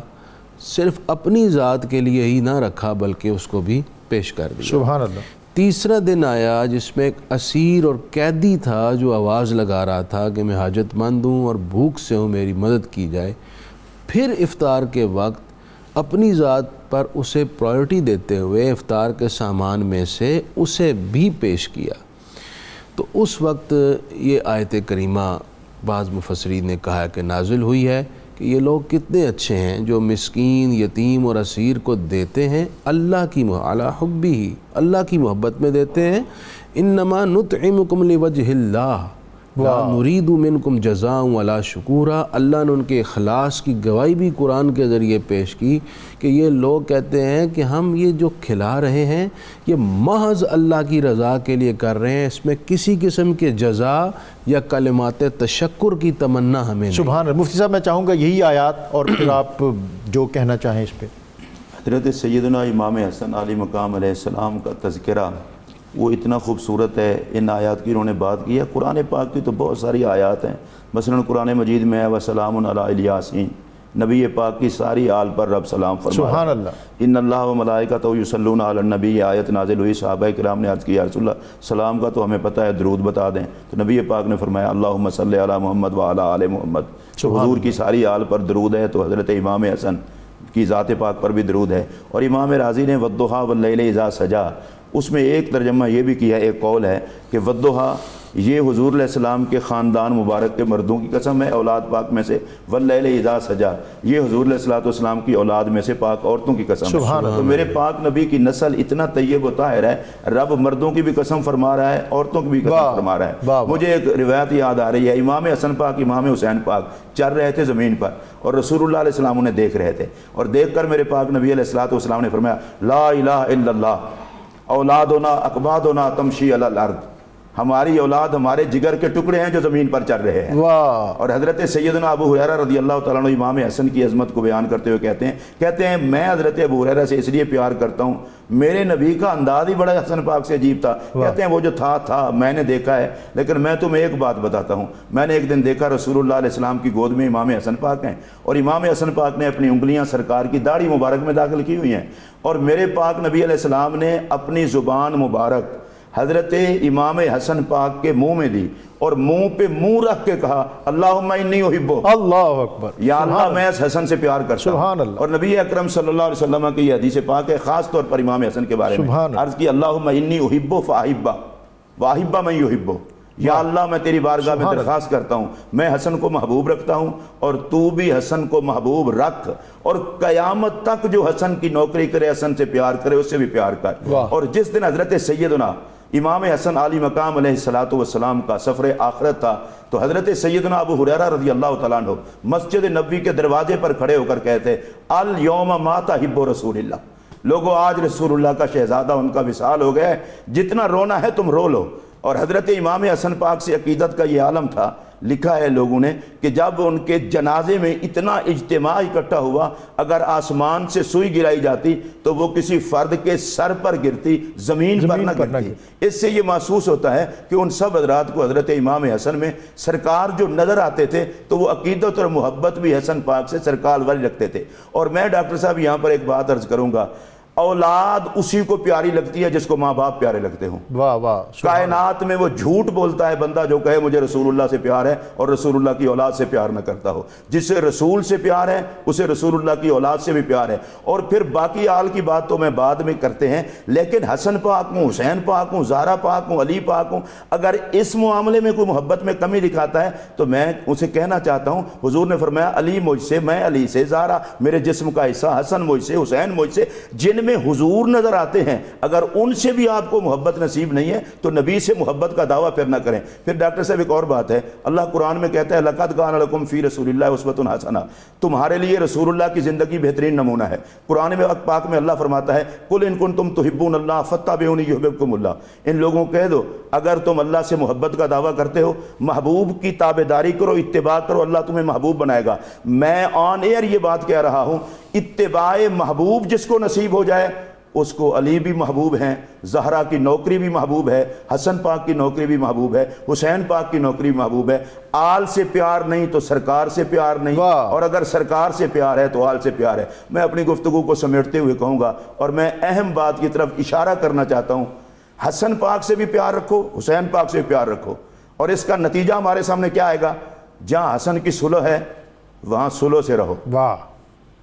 صرف اپنی ذات کے لیے ہی نہ رکھا بلکہ اس کو بھی پیش کر دیا۔ سبحان اللہ۔ تیسرا دن آیا جس میں ایک اسیر اور قیدی تھا جو آواز لگا رہا تھا کہ میں حاجت مند ہوں اور بھوک سے ہوں، میری مدد کی جائے۔ پھر افطار کے وقت اپنی ذات پر اسے پرائیورٹی دیتے ہوئے افطار کے سامان میں سے اسے بھی پیش کیا۔ تو اس وقت یہ آیت کریمہ بعض مفسرین نے کہا کہ نازل ہوئی ہے کہ یہ لوگ کتنے اچھے ہیں جو مسکین، یتیم اور اسیر کو دیتے ہیں اللہ کی علی حبہ، اللہ کی محبت میں دیتے ہیں۔ انما نطعمکم لوجہ اللہ لا نرید منکم جزاء ولا شکورا۔ اللہ نے ان کے اخلاص کی گواہی بھی قرآن کے ذریعے پیش کی کہ یہ لوگ کہتے ہیں کہ ہم یہ جو کھلا رہے ہیں یہ محض اللہ کی رضا کے لیے کر رہے ہیں، اس میں کسی قسم کے جزا یا کلمات تشکر کی تمنا ہمیں نہیں۔ سبحان اللہ۔ مفتی صاحب میں چاہوں گا یہی آیات اور پھر آپ جو کہنا چاہیں اس پہ۔ حضرت سیدنا امام حسن علی مقام علیہ السلام کا تذکرہ وہ اتنا خوبصورت ہے، ان آیات کی انہوں نے بات کی ہے۔ قرآن پاک کی تو بہت ساری آیات ہیں، مثلا قرآن مجید میں ہے وَسَلَامٌ عَلَىٰ الْيَاسِينَ نبی پاک کی ساری آل پر رب سلام فرمایا۔ سبحان اللہ۔ ان اللہ و ملائکتہ یصلون علی النبی، آیت نازل ہوئی، صحابہ کرام نے عرض کیا رسول اللہ سلام کا تو ہمیں پتہ ہے، درود بتا دیں، تو نبی پاک نے فرمایا اللہم صلی علی محمد وعلی آل محمد۔ تو حضور کی ساری آل پر درود ہے، تو حضرت امام حسن کی ذات پاک پر بھی درود ہے۔ اور امام راضی نے والضحیٰ واللیل اذا سجا، اس میں ایک ترجمہ یہ بھی کیا، ایک قول ہے کہ والضحیٰ یہ حضور علیہ السلام کے خاندان مبارک کے مردوں کی قسم ہے اولاد پاک میں سے، واللیل اذا سجا یہ حضور علیہ السلام کی اولاد میں سے پاک عورتوں کی قسم ہے۔ تو میرے پاک نبی کی نسل اتنا طیب و طاہر ہے، رب مردوں کی بھی قسم فرما رہا ہے، عورتوں کی بھی قسم فرما رہا ہے۔ مجھے ایک روایت یاد آ رہی ہے، امام حسن پاک امام حسین پاک چل رہے تھے زمین پر، اور رسول اللہ علیہ السلام انہیں دیکھ رہے تھے، اور دیکھ کر میرے پاک نبی علیہ السلام نے فرمایا لا الہ الا اللہ اولادنا اکبادنا تمشی علی الارض، ہماری اولاد ہمارے جگر کے ٹکڑے ہیں جو زمین پر چل رہے ہیں۔ اور حضرت سیدنا ابو ہریرہ رضی اللہ تعالیٰ عنہ امام حسن کی عظمت کو بیان کرتے ہوئے کہتے ہیں میں حضرت ابو ہریرہ سے اس لیے پیار کرتا ہوں، میرے نبی کا انداز ہی بڑا حسن پاک سے عجیب تھا۔ کہتے ہیں وہ جو تھا میں نے دیکھا ہے، لیکن میں تمہیں ایک بات بتاتا ہوں، میں نے ایک دن دیکھا رسول اللہ علیہ السلام کی گود میں امام حسن پاک ہیں، اور امام حسن پاک نے اپنی انگلیاں سرکار کی داڑھی مبارک میں داخل کی ہوئی ہیں، اور میرے پاک نبی علیہ السلام نے اپنی زبان مبارک حضرت امام حسن پاک کے منہ میں دی، اور منہ پہ منہ رکھ کے کہا اللہم انی احبہ، اللہ اکبر، یا اللہ میں اس حسن سے پیار کرتا ہوں۔ اور نبی اکرم صلی اللہ علیہ وسلم کی یہ حدیث پاک ہے خاص طور پر امام حسن کے بارے میں، عرض کی اللہم انی احبہ فاحبہ واحبہ من یحبہ، یا اللہ میں تیری بارگاہ میں درخواست کرتا ہوں، میں حسن کو محبوب رکھتا ہوں اور تو بھی حسن کو محبوب رکھ، اور قیامت تک جو حسن کی نوکری کرے، حسن سے پیار کرے، اس سے بھی پیار کر۔ اور جس دن حضرت سیدنا امام حسن علی مقام علیہ السلام کا سفر آخرت تھا، تو حضرت سیدنا ابو ہریرہ رضی اللہ تعالیٰ عنہ مسجد نبوی کے دروازے پر کھڑے ہو کر کہتے الیوم مات حب رسول اللہ، لوگوں آج رسول اللہ کا شہزادہ ان کا وصال ہو گیا ہے، جتنا رونا ہے تم رو لو۔ اور حضرت امام حسن پاک سے عقیدت کا یہ عالم تھا، لکھا ہے لوگوں نے کہ جب ان کے جنازے میں اتنا اجتماع اکٹھا ہوا، اگر آسمان سے سوئی گرائی جاتی تو وہ کسی فرد کے سر پر گرتی، زمین پر نہ گرتی۔ اس سے یہ محسوس ہوتا ہے کہ ان سب حضرات کو حضرت امام حسن میں سرکار جو نظر آتے تھے تو وہ عقیدت اور محبت بھی حسن پاک سے سرکار والی رکھتے تھے۔ اور میں ڈاکٹر صاحب یہاں پر ایک بات عرض کروں گا، اولاد اسی کو پیاری لگتی ہے جس کو ماں باپ پیارے لگتے ہوں۔ واہ واہ، کائنات میں وہ جھوٹ بولتا ہے بندہ جو کہے مجھے رسول اللہ سے پیار ہے اور رسول اللہ کی اولاد سے پیار نہ کرتا ہو۔ جس سے رسول سے پیار ہے اسے رسول اللہ کی اولاد سے بھی پیار ہے۔ اور پھر باقی آل کی بات تو میں بعد میں کرتے ہیں، لیکن حسن پاک ہوں، حسین پاک ہوں، زہرا پاک ہوں، علی پاک ہوں، اگر اس معاملے میں کوئی محبت میں کمی دکھاتا ہے تو میں اسے کہنا چاہتا ہوں، حضور نے فرمایا علی مجھ سے، میں علی سے، زہرا میرے جسم کا حصہ، حسن مجھ سے، حسین مجھ سے، جن میں حضور نظر آتے ہیں اگر ان سے بھی آپ کو محبت نصیب نہیں ہے تو نبی سے محبت کا دعویٰ پھر نہ کریں۔ پھر ڈاکٹر صاحب ایک اور بات ہے، اللہ قرآن میں کہتا ہے لَقَدْ كَانَ لَكُمْ فِي رَسُولِ اللَّهِ أُسْوَةٌ حَسَنَةٌ، تمہارے لیے رسول اللہ کی زندگی بہترین نمونہ ہے۔ قرآن میں پاک میں اللہ فرماتا ہے قُلْ إِن كُنتُمْ تُحِبُّونَ اللَّهَ فَاتَّبِعُونِي يُحْبِبْكُمُ اللَّهُ، ان لوگوں کو کہہ دو اگر تم اللہ سے محبت کا دعویٰ کرتے ہو، محبوب کی تابعداری کرو، اتباع کرو، اللہ تمہیں محبوب بنائے گا۔ میں آن ایئر یہ بات کہہ رہا ہوں، اتباع محبوب جس کو نصیب ہو جائے اس کو علی بھی محبوب ہیں، زہرا کی نوکری بھی محبوب ہے، حسن پاک کی نوکری بھی محبوب ہے، حسین پاک کی نوکری بھی محبوب ہے۔ آل سے پیار نہیں تو سرکار سے پیار نہیں، اور اگر سرکار سے پیار ہے تو آل سے پیار ہے۔ میں اپنی گفتگو کو سمیٹتے ہوئے کہوں گا اور میں اہم بات کی طرف اشارہ کرنا چاہتا ہوں، حسن پاک سے بھی پیار رکھو، حسین پاک سے بھی پیار رکھو، اور اس کا نتیجہ ہمارے سامنے کیا آئے گا؟ جہاں حسن کی صلح ہے وہاں صلح سے رہو،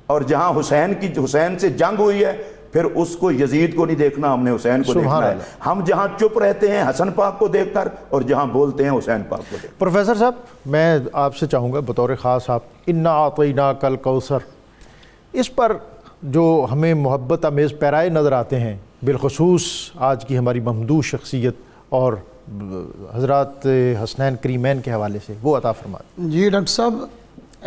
اور جہاں حسین سے جنگ ہوئی ہے پھر اس کو یزید کو نہیں دیکھنا، ہم نے حسین کو دیکھنا ہے۔ ہم جہاں چپ رہتے ہیں حسن پاک کو دیکھ کر، اور جہاں بولتے ہیں حسین پاک کو دیکھ کر۔ پروفیسر صاحب میں آپ سے چاہوں گا بطور خاص، آپ انا اعطیناک الکوثر، اس پر جو ہمیں محبت آمیز پیرائے نظر آتے ہیں، بالخصوص آج کی ہماری ممدوح شخصیت اور حضرات حسنین کریمین کے حوالے سے، وہ عطا فرما دیں۔ جی ڈاکٹر صاحب،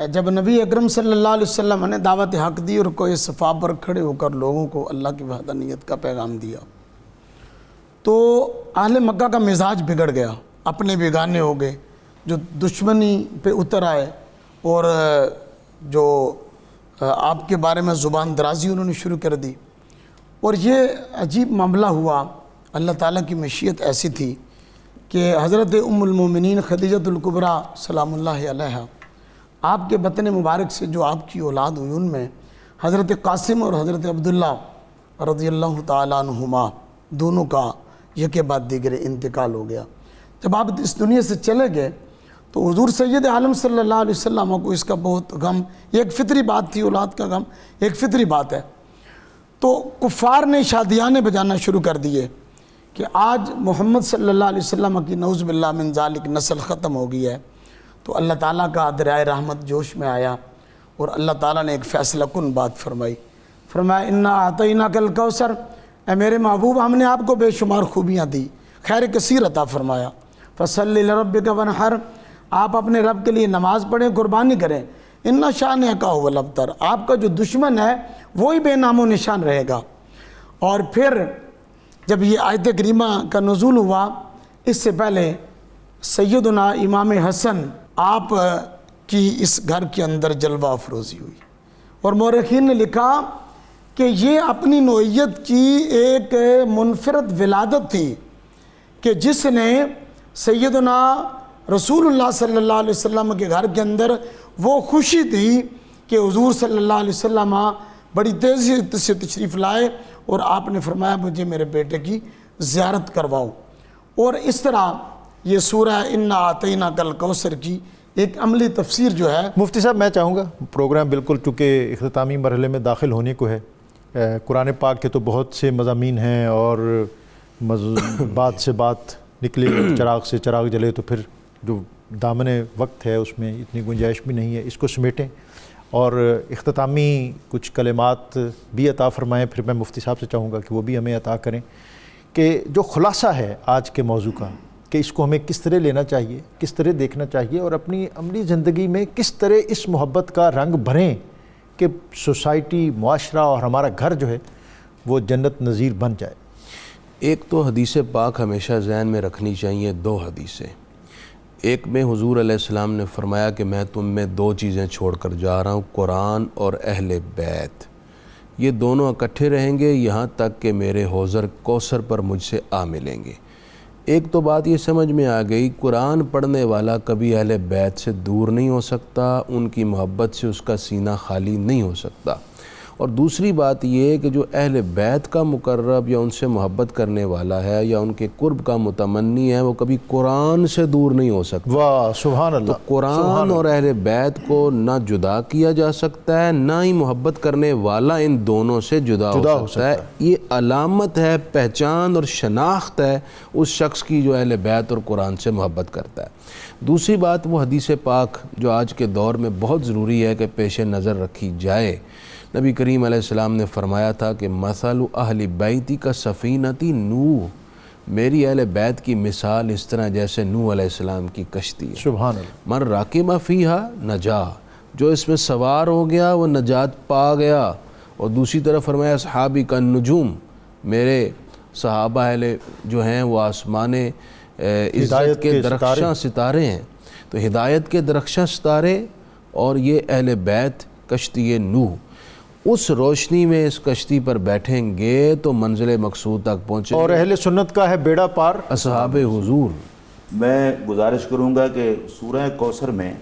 جب نبی اکرم صلی اللہ علیہ وسلم نے دعوت حق دی اور کوئی صفا پر کھڑے ہو کر لوگوں کو اللہ کی وحدانیت کا پیغام دیا تو اہل مکہ کا مزاج بگڑ گیا، اپنے بیگانے ہو گئے، جو دشمنی پہ اتر آئے، اور جو آپ کے بارے میں زبان درازی انہوں نے شروع کر دی، اور یہ عجیب معاملہ ہوا۔ اللہ تعالیٰ کی مشیت ایسی تھی کہ حضرت ام المومنین خدیجہ الکبریٰ سلام اللہ علیہا آپ کے بطن مبارک سے جو آپ کی اولاد ہوئی ان میں حضرت قاسم اور حضرت عبداللہ رضی اللہ تعالیٰ عنہما دونوں کا یکے بعد دیگر انتقال ہو گیا۔ جب آپ اس دنیا سے چلے گئے تو حضور سید عالم صلی اللہ علیہ وسلم کو اس کا بہت غم، یہ ایک فطری بات تھی، اولاد کا غم ایک فطری بات ہے۔ تو کفار نے شادیانے بجانا شروع کر دیے کہ آج محمد صلی اللہ علیہ وسلم کی نعوذ باللہ من ذالک نسل ختم ہو گئی ہے۔ تو اللہ تعالیٰ کا دریائے رحمت جوش میں آیا اور اللہ تعالیٰ نے ایک فیصلہ کن بات فرمائی، فرمایا انا اعطیناک الکوثر، اے میرے محبوب ہم نے آپ کو بے شمار خوبیاں دی، خیر کثیر عطا فرمایا، فصلی لربک وانحر، آپ اپنے رب کے لیے نماز پڑھیں، قربانی کریں، ان شانئک هو الابتر، آپ کا جو دشمن ہے وہی بے نام و نشان رہے گا۔ اور پھر جب یہ آیت کریمہ کا نزول ہوا، اس سے پہلے سیدنا امام حسن آپ کی اس گھر کے اندر جلوہ افروزی ہوئی، اور مورخین نے لکھا کہ یہ اپنی نوعیت کی ایک منفرد ولادت تھی کہ جس نے سیدنا رسول اللہ صلی اللہ علیہ وسلم کے گھر کے اندر وہ خوشی تھی کہ حضور صلی اللہ علیہ وسلم بڑی تیزی سے تشریف لائے اور آپ نے فرمایا مجھے میرے بیٹے کی زیارت کرواؤ۔ اور اس طرح یہ سورہ انا اعطیناک الکوثر کی ایک عملی تفسیر جو ہے۔ مفتی صاحب میں چاہوں گا پروگرام بالکل چونکہ اختتامی مرحلے میں داخل ہونے کو ہے، قرآن پاک کے تو بہت سے مضامین ہیں اور بات سے بات نکلے، چراغ سے چراغ جلے، تو پھر جو دامن وقت ہے اس میں اتنی گنجائش بھی نہیں ہے، اس کو سمیٹیں اور اختتامی کچھ کلمات بھی عطا فرمائیں۔ پھر میں مفتی صاحب سے چاہوں گا کہ وہ بھی ہمیں عطا کریں کہ جو خلاصہ ہے آج کے موضوع کا، کہ اس کو ہمیں کس طرح لینا چاہیے، کس طرح دیکھنا چاہیے، اور اپنی عملی زندگی میں کس طرح اس محبت کا رنگ بھریں کہ سوسائٹی، معاشرہ اور ہمارا گھر جو ہے وہ جنت نظیر بن جائے۔ ایک تو حدیث پاک ہمیشہ ذہن میں رکھنی چاہیے، دو حدیثیں۔ ایک میں حضور علیہ السلام نے فرمایا کہ میں تم میں دو چیزیں چھوڑ کر جا رہا ہوں، قرآن اور اہل بیت، یہ دونوں اکٹھے رہیں گے یہاں تک کہ میرے حوض کوثر پر مجھ سے آ ملیں گے۔ ایک تو بات یہ سمجھ میں آ گئی، قرآن پڑھنے والا کبھی اہل بیت سے دور نہیں ہو سکتا، ان کی محبت سے اس کا سینہ خالی نہیں ہو سکتا۔ اور دوسری بات یہ کہ جو اہل بیت کا مقرب یا ان سے محبت کرنے والا ہے یا ان کے قرب کا متمنی ہے، وہ کبھی قرآن سے دور نہیں ہو سکتا۔ واہ سبحان اللہ۔ تو قرآن اور اہل بیت کو نہ جدا کیا جا سکتا ہے، نہ ہی محبت کرنے والا ان دونوں سے جدا ہو سکتا ہے۔ یہ علامت ہے، پہچان اور شناخت ہے اس شخص کی جو اہل بیت اور قرآن سے محبت کرتا ہے۔ دوسری بات وہ حدیث پاک جو آج کے دور میں بہت ضروری ہے کہ پیش نظر رکھی جائے۔ نبی کریم علیہ السلام نے فرمایا تھا کہ مثل اہل بیتی کا سفینتی نوح، میری اہل بیت کی مثال اس طرح جیسے نوح علیہ السلام کی کشتی ہے۔ سبحان اللہ۔ من راکب فیہا نجا، جو اس میں سوار ہو گیا وہ نجات پا گیا۔ اور دوسری طرف فرمایا صحابی کا نجوم، میرے صحابہ اہل جو ہیں وہ آسمان عزت کے درخشاں ستارے ہیں۔ تو ہدایت کے درخشاں ستارے اور یہ اہل بیت کشتی نوح، اس روشنی میں اس کشتی پر بیٹھیں گے تو منزل مقصود تک پہنچیں گے، اور اہل سنت کا ہے بیڑا پار اصحاب حضور۔ میں گزارش کروں گا کہ سورہ کوثر میں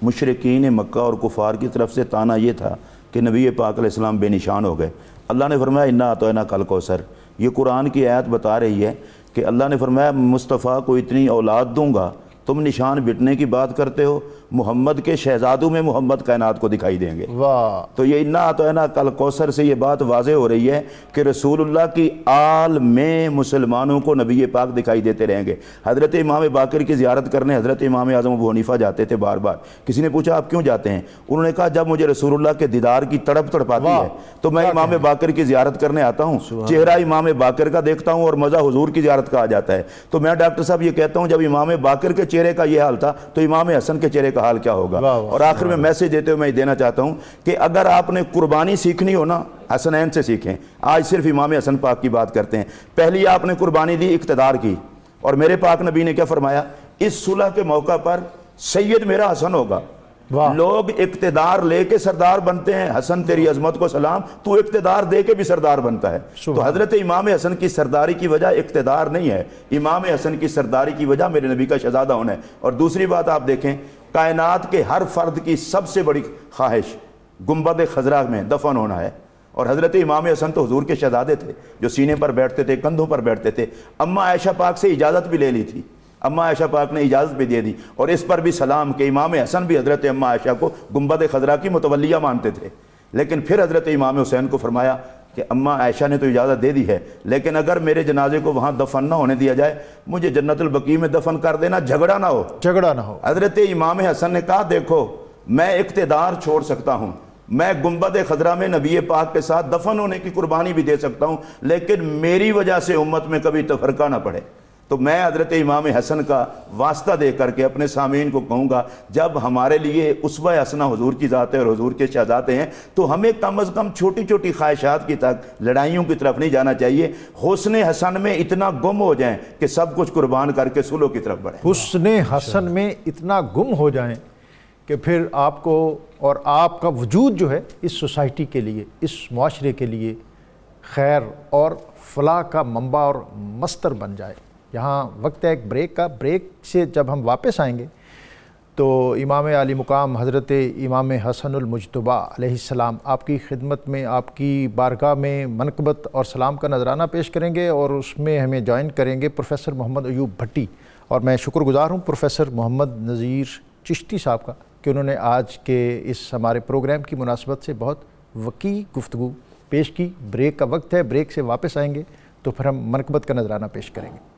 مشرکین مکہ اور کفار کی طرف سے تانا یہ تھا کہ نبی پاک علیہ السلام بے نشان ہو گئے۔ اللہ نے فرمایا انا اعطیناک الکوثر، یہ قرآن کی آیت بتا رہی ہے کہ اللہ نے فرمایا مصطفیٰ کو اتنی اولاد دوں گا، تم نشان بٹنے کی بات کرتے ہو، محمد کے شہزادوں میں محمد کائنات کو دکھائی دیں گے۔ واہ۔ تو یہ انا اعطیناک الکوثر سے یہ بات واضح ہو رہی ہے کہ رسول اللہ کی آل میں مسلمانوں کو نبی پاک دکھائی دیتے رہیں گے۔ حضرت امام باقر کی زیارت کرنے حضرت امام اعظم ابو حنیفہ جاتے تھے بار بار۔ کسی نے پوچھا آپ کیوں جاتے ہیں؟ انہوں نے کہا جب مجھے رسول اللہ کے دیدار کی تڑپ تڑپاتی ہے تو میں امام باقر کی زیارت کرنے آتا ہوں، چہرہ امام باقر کا دیکھتا ہوں اور مزہ حضور کی زیارت کا آ جاتا ہے۔ تو میں ڈاکٹر صاحب یہ کہتا ہوں جب امام باقر کے چہرے کا یہ حال تھا تو امام حسن کے چہرے کا حال کیا ہوگا؟ اور آخر میں میسیج دیتے ہوئے میں یہ دینا چاہتا ہوں کہ اگر آپ نے قربانی سیکھنی ہو نا حسنین سے سیکھیں۔ آج صرف امام حسن پاک کی بات کرتے ہیں۔ پہلی آپ نے قربانی دی اقتدار کی، اور میرے پاک نبی نے کیا فرمایا؟ اس صلح کے موقع پر سید میرا حسن ہوگا۔ لوگ اقتدار لے کے سردار بنتے ہیں، حسن تیری عظمت کو سلام، تو اقتدار دے کے بھی سردار بنتا ہے۔ تو حضرت امام حسن کی سرداری کی وجہ اقتدار نہیں ہے، امام حسن کی سرداری کی وجہ میرے نبی کا شہزادہ ہونا ہے۔ اور دوسری بات آپ دیکھیں کائنات کے ہر فرد کی سب سے بڑی خواہش گنبد خضرا میں دفن ہونا ہے، اور حضرت امام حسن تو حضور کے شہزادے تھے جو سینے پر بیٹھتے تھے، کندھوں پر بیٹھتے تھے۔ اماں عائشہ پاک سے اجازت بھی لے لی تھی، اماں عائشہ پاک نے اجازت بھی دے دی، اور اس پر بھی سلام کہ امام حسن بھی حضرت اماں عائشہ کو گنبد خضرا کی متولیہ مانتے تھے۔ لیکن پھر حضرت امام حسین کو فرمایا کہ اماں عائشہ نے تو اجازت دے دی ہے، لیکن اگر میرے جنازے کو وہاں دفن نہ ہونے دیا جائے، مجھے جنت البقیع میں دفن کر دینا، جھگڑا نہ ہو۔ حضرت امام حسن نے کہا دیکھو میں اقتدار چھوڑ سکتا ہوں، میں گنبد خضرا میں نبی پاک کے ساتھ دفن ہونے کی قربانی بھی دے سکتا ہوں، لیکن میری وجہ سے امت میں کبھی تفرقہ نہ پڑے۔ تو میں حضرت امام حسن کا واسطہ دے کر کے اپنے سامعین کو کہوں گا، جب ہمارے لیے اسوہ حسنہ حضور کی ذات ہے اور حضور کے شہزادے ہیں، تو ہمیں کم از کم چھوٹی چھوٹی خواہشات کی تک لڑائیوں کی طرف نہیں جانا چاہیے، حسن حسن میں اتنا گم ہو جائیں کہ سب کچھ قربان کر کے صلح کی طرف بڑھیں۔ حسن حسن میں اتنا گم ہو جائیں کہ پھر آپ کو اور آپ کا وجود جو ہے اس سوسائٹی کے لیے، اس معاشرے کے لیے خیر اور فلاح کا منبع اور مصدر بن جائے۔ یہاں وقت ہے ایک بریک کا، بریک سے جب ہم واپس آئیں گے تو امام عالی مقام حضرت امام حسن المجتبیٰ علیہ السلام آپ کی خدمت میں، آپ کی بارگاہ میں منقبت اور سلام کا نذرانہ پیش کریں گے، اور اس میں ہمیں جوائن کریں گے پروفیسر محمد ایوب بھٹی۔ اور میں شکر گزار ہوں پروفیسر محمد نذیر چشتی صاحب کا کہ انہوں نے آج کے اس ہمارے پروگرام کی مناسبت سے بہت وسیع گفتگو پیش کی۔ بریک کا وقت ہے، بریک سے واپس آئیں گے تو پھر ہم منقبت کا نذرانہ پیش کریں گے۔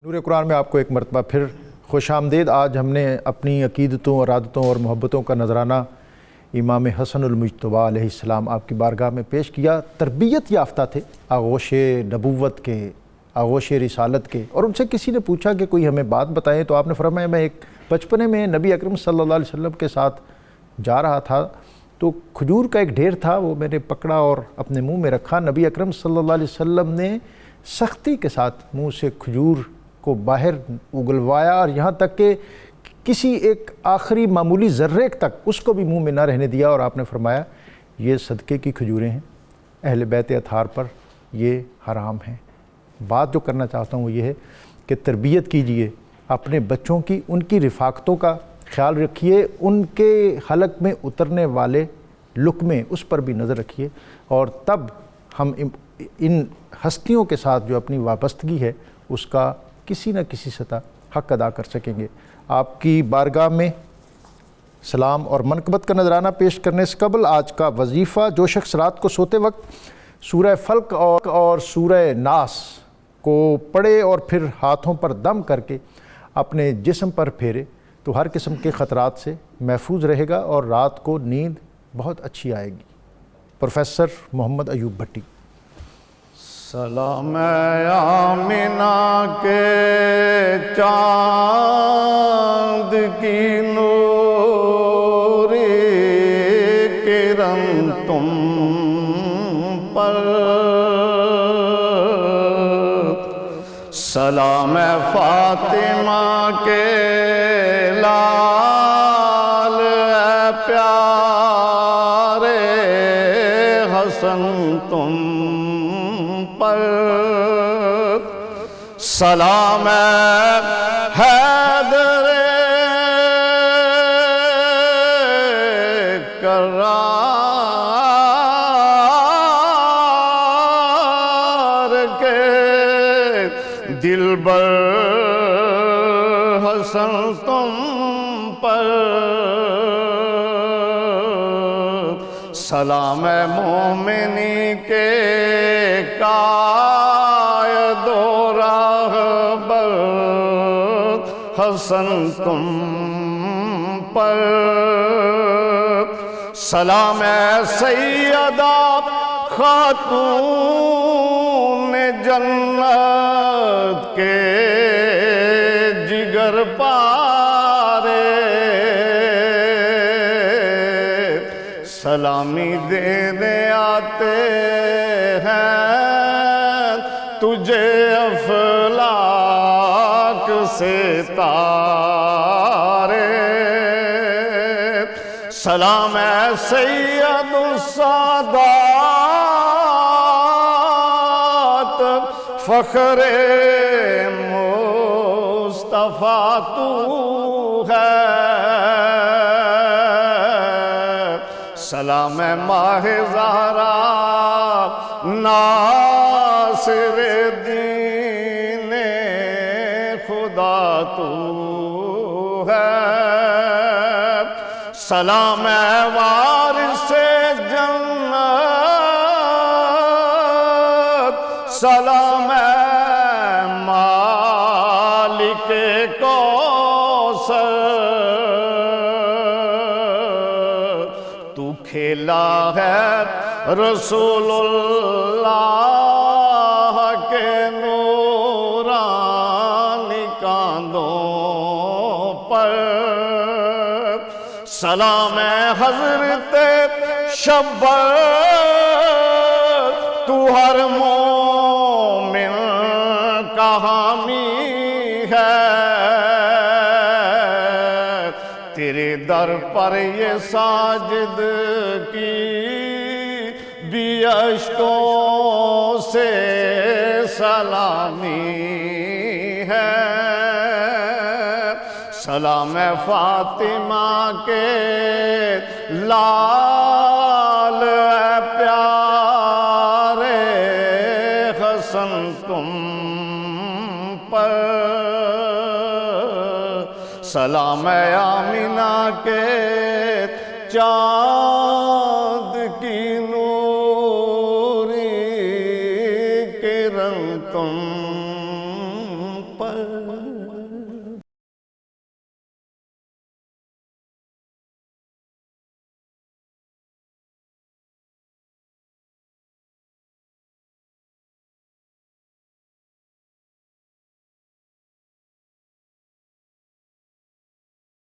نور قرآن میں آپ کو ایک مرتبہ پھر خوش آمدید۔ آج ہم نے اپنی عقیدتوں اور عادتوں اور محبتوں کا نذرانہ امام حسن المجتبیٰ علیہ السلام آپ کی بارگاہ میں پیش کیا۔ تربیت یافتہ تھے، آغوش نبوت کے، آغوش رسالت کے، اور ان سے کسی نے پوچھا کہ کوئی ہمیں بات بتائیں تو آپ نے فرمایا میں ایک بچپنے میں نبی اکرم صلی اللہ علیہ وسلم کے ساتھ جا رہا تھا تو کھجور کا ایک ڈھیر تھا، وہ میں نے پکڑا اور اپنے منہ میں رکھا۔ نبی اکرم صلی اللہ علیہ وسلم نے سختی کے ساتھ منہ سے کھجور کو باہر اگلوایا، اور یہاں تک کہ کسی ایک آخری معمولی ذرے تک اس کو بھی منہ میں نہ رہنے دیا، اور آپ نے فرمایا یہ صدقے کی کھجوریں ہیں، اہل بیت اطہار پر یہ حرام ہیں۔ بات جو کرنا چاہتا ہوں وہ یہ ہے کہ تربیت کیجئے اپنے بچوں کی، ان کی رفاقتوں کا خیال رکھیے، ان کے حلق میں اترنے والے لقمے اس پر بھی نظر رکھیے، اور تب ہم ان ہستیوں کے ساتھ جو اپنی وابستگی ہے اس کا کسی نہ کسی سطح حق ادا کر سکیں گے۔ آپ کی بارگاہ میں سلام اور منقبت کا نذرانہ پیش کرنے سے قبل آج کا وظیفہ، جو شخص رات کو سوتے وقت سورہ فلق اور سورہ ناس کو پڑھے اور پھر ہاتھوں پر دم کر کے اپنے جسم پر پھیرے تو ہر قسم کے خطرات سے محفوظ رہے گا اور رات کو نیند بہت اچھی آئے گی۔ پروفیسر محمد ایوب بھٹی۔ سلام آمنہ کے چاند کی نوری کرن تم پر، سلام فاطمہ کے لال پیارے حسن تم پر، سلام حیدر کرار کے دلبر حسن تم پر، سلام مومنی کے قائد و راہبر حسن تم پر، سلام سیدہ خاتون جنت کے جگر پارے سلامی دینے آتے ہیں تجھے افلاک سے تارے سلام ہے سید السادات فخر مصطفیٰ تو ہے سلام ہے ماہ زہرا ناصر دین خدا تو ہے سلام ہے وارث جنت سلام ہے مالک کوثر تو کھیلا ہے رسول اللہ کے نورانی کاندھوں پر سلام ہے حضرت شبر تو ہر مومن کا حامی ہے تیرے در پر یہ ساجد کی بھی اشکوں سے سلامی ہے سلام ہے فاطمہ کے لال اے پیارے حسن تم پر سلام ہے آمینہ کے چاند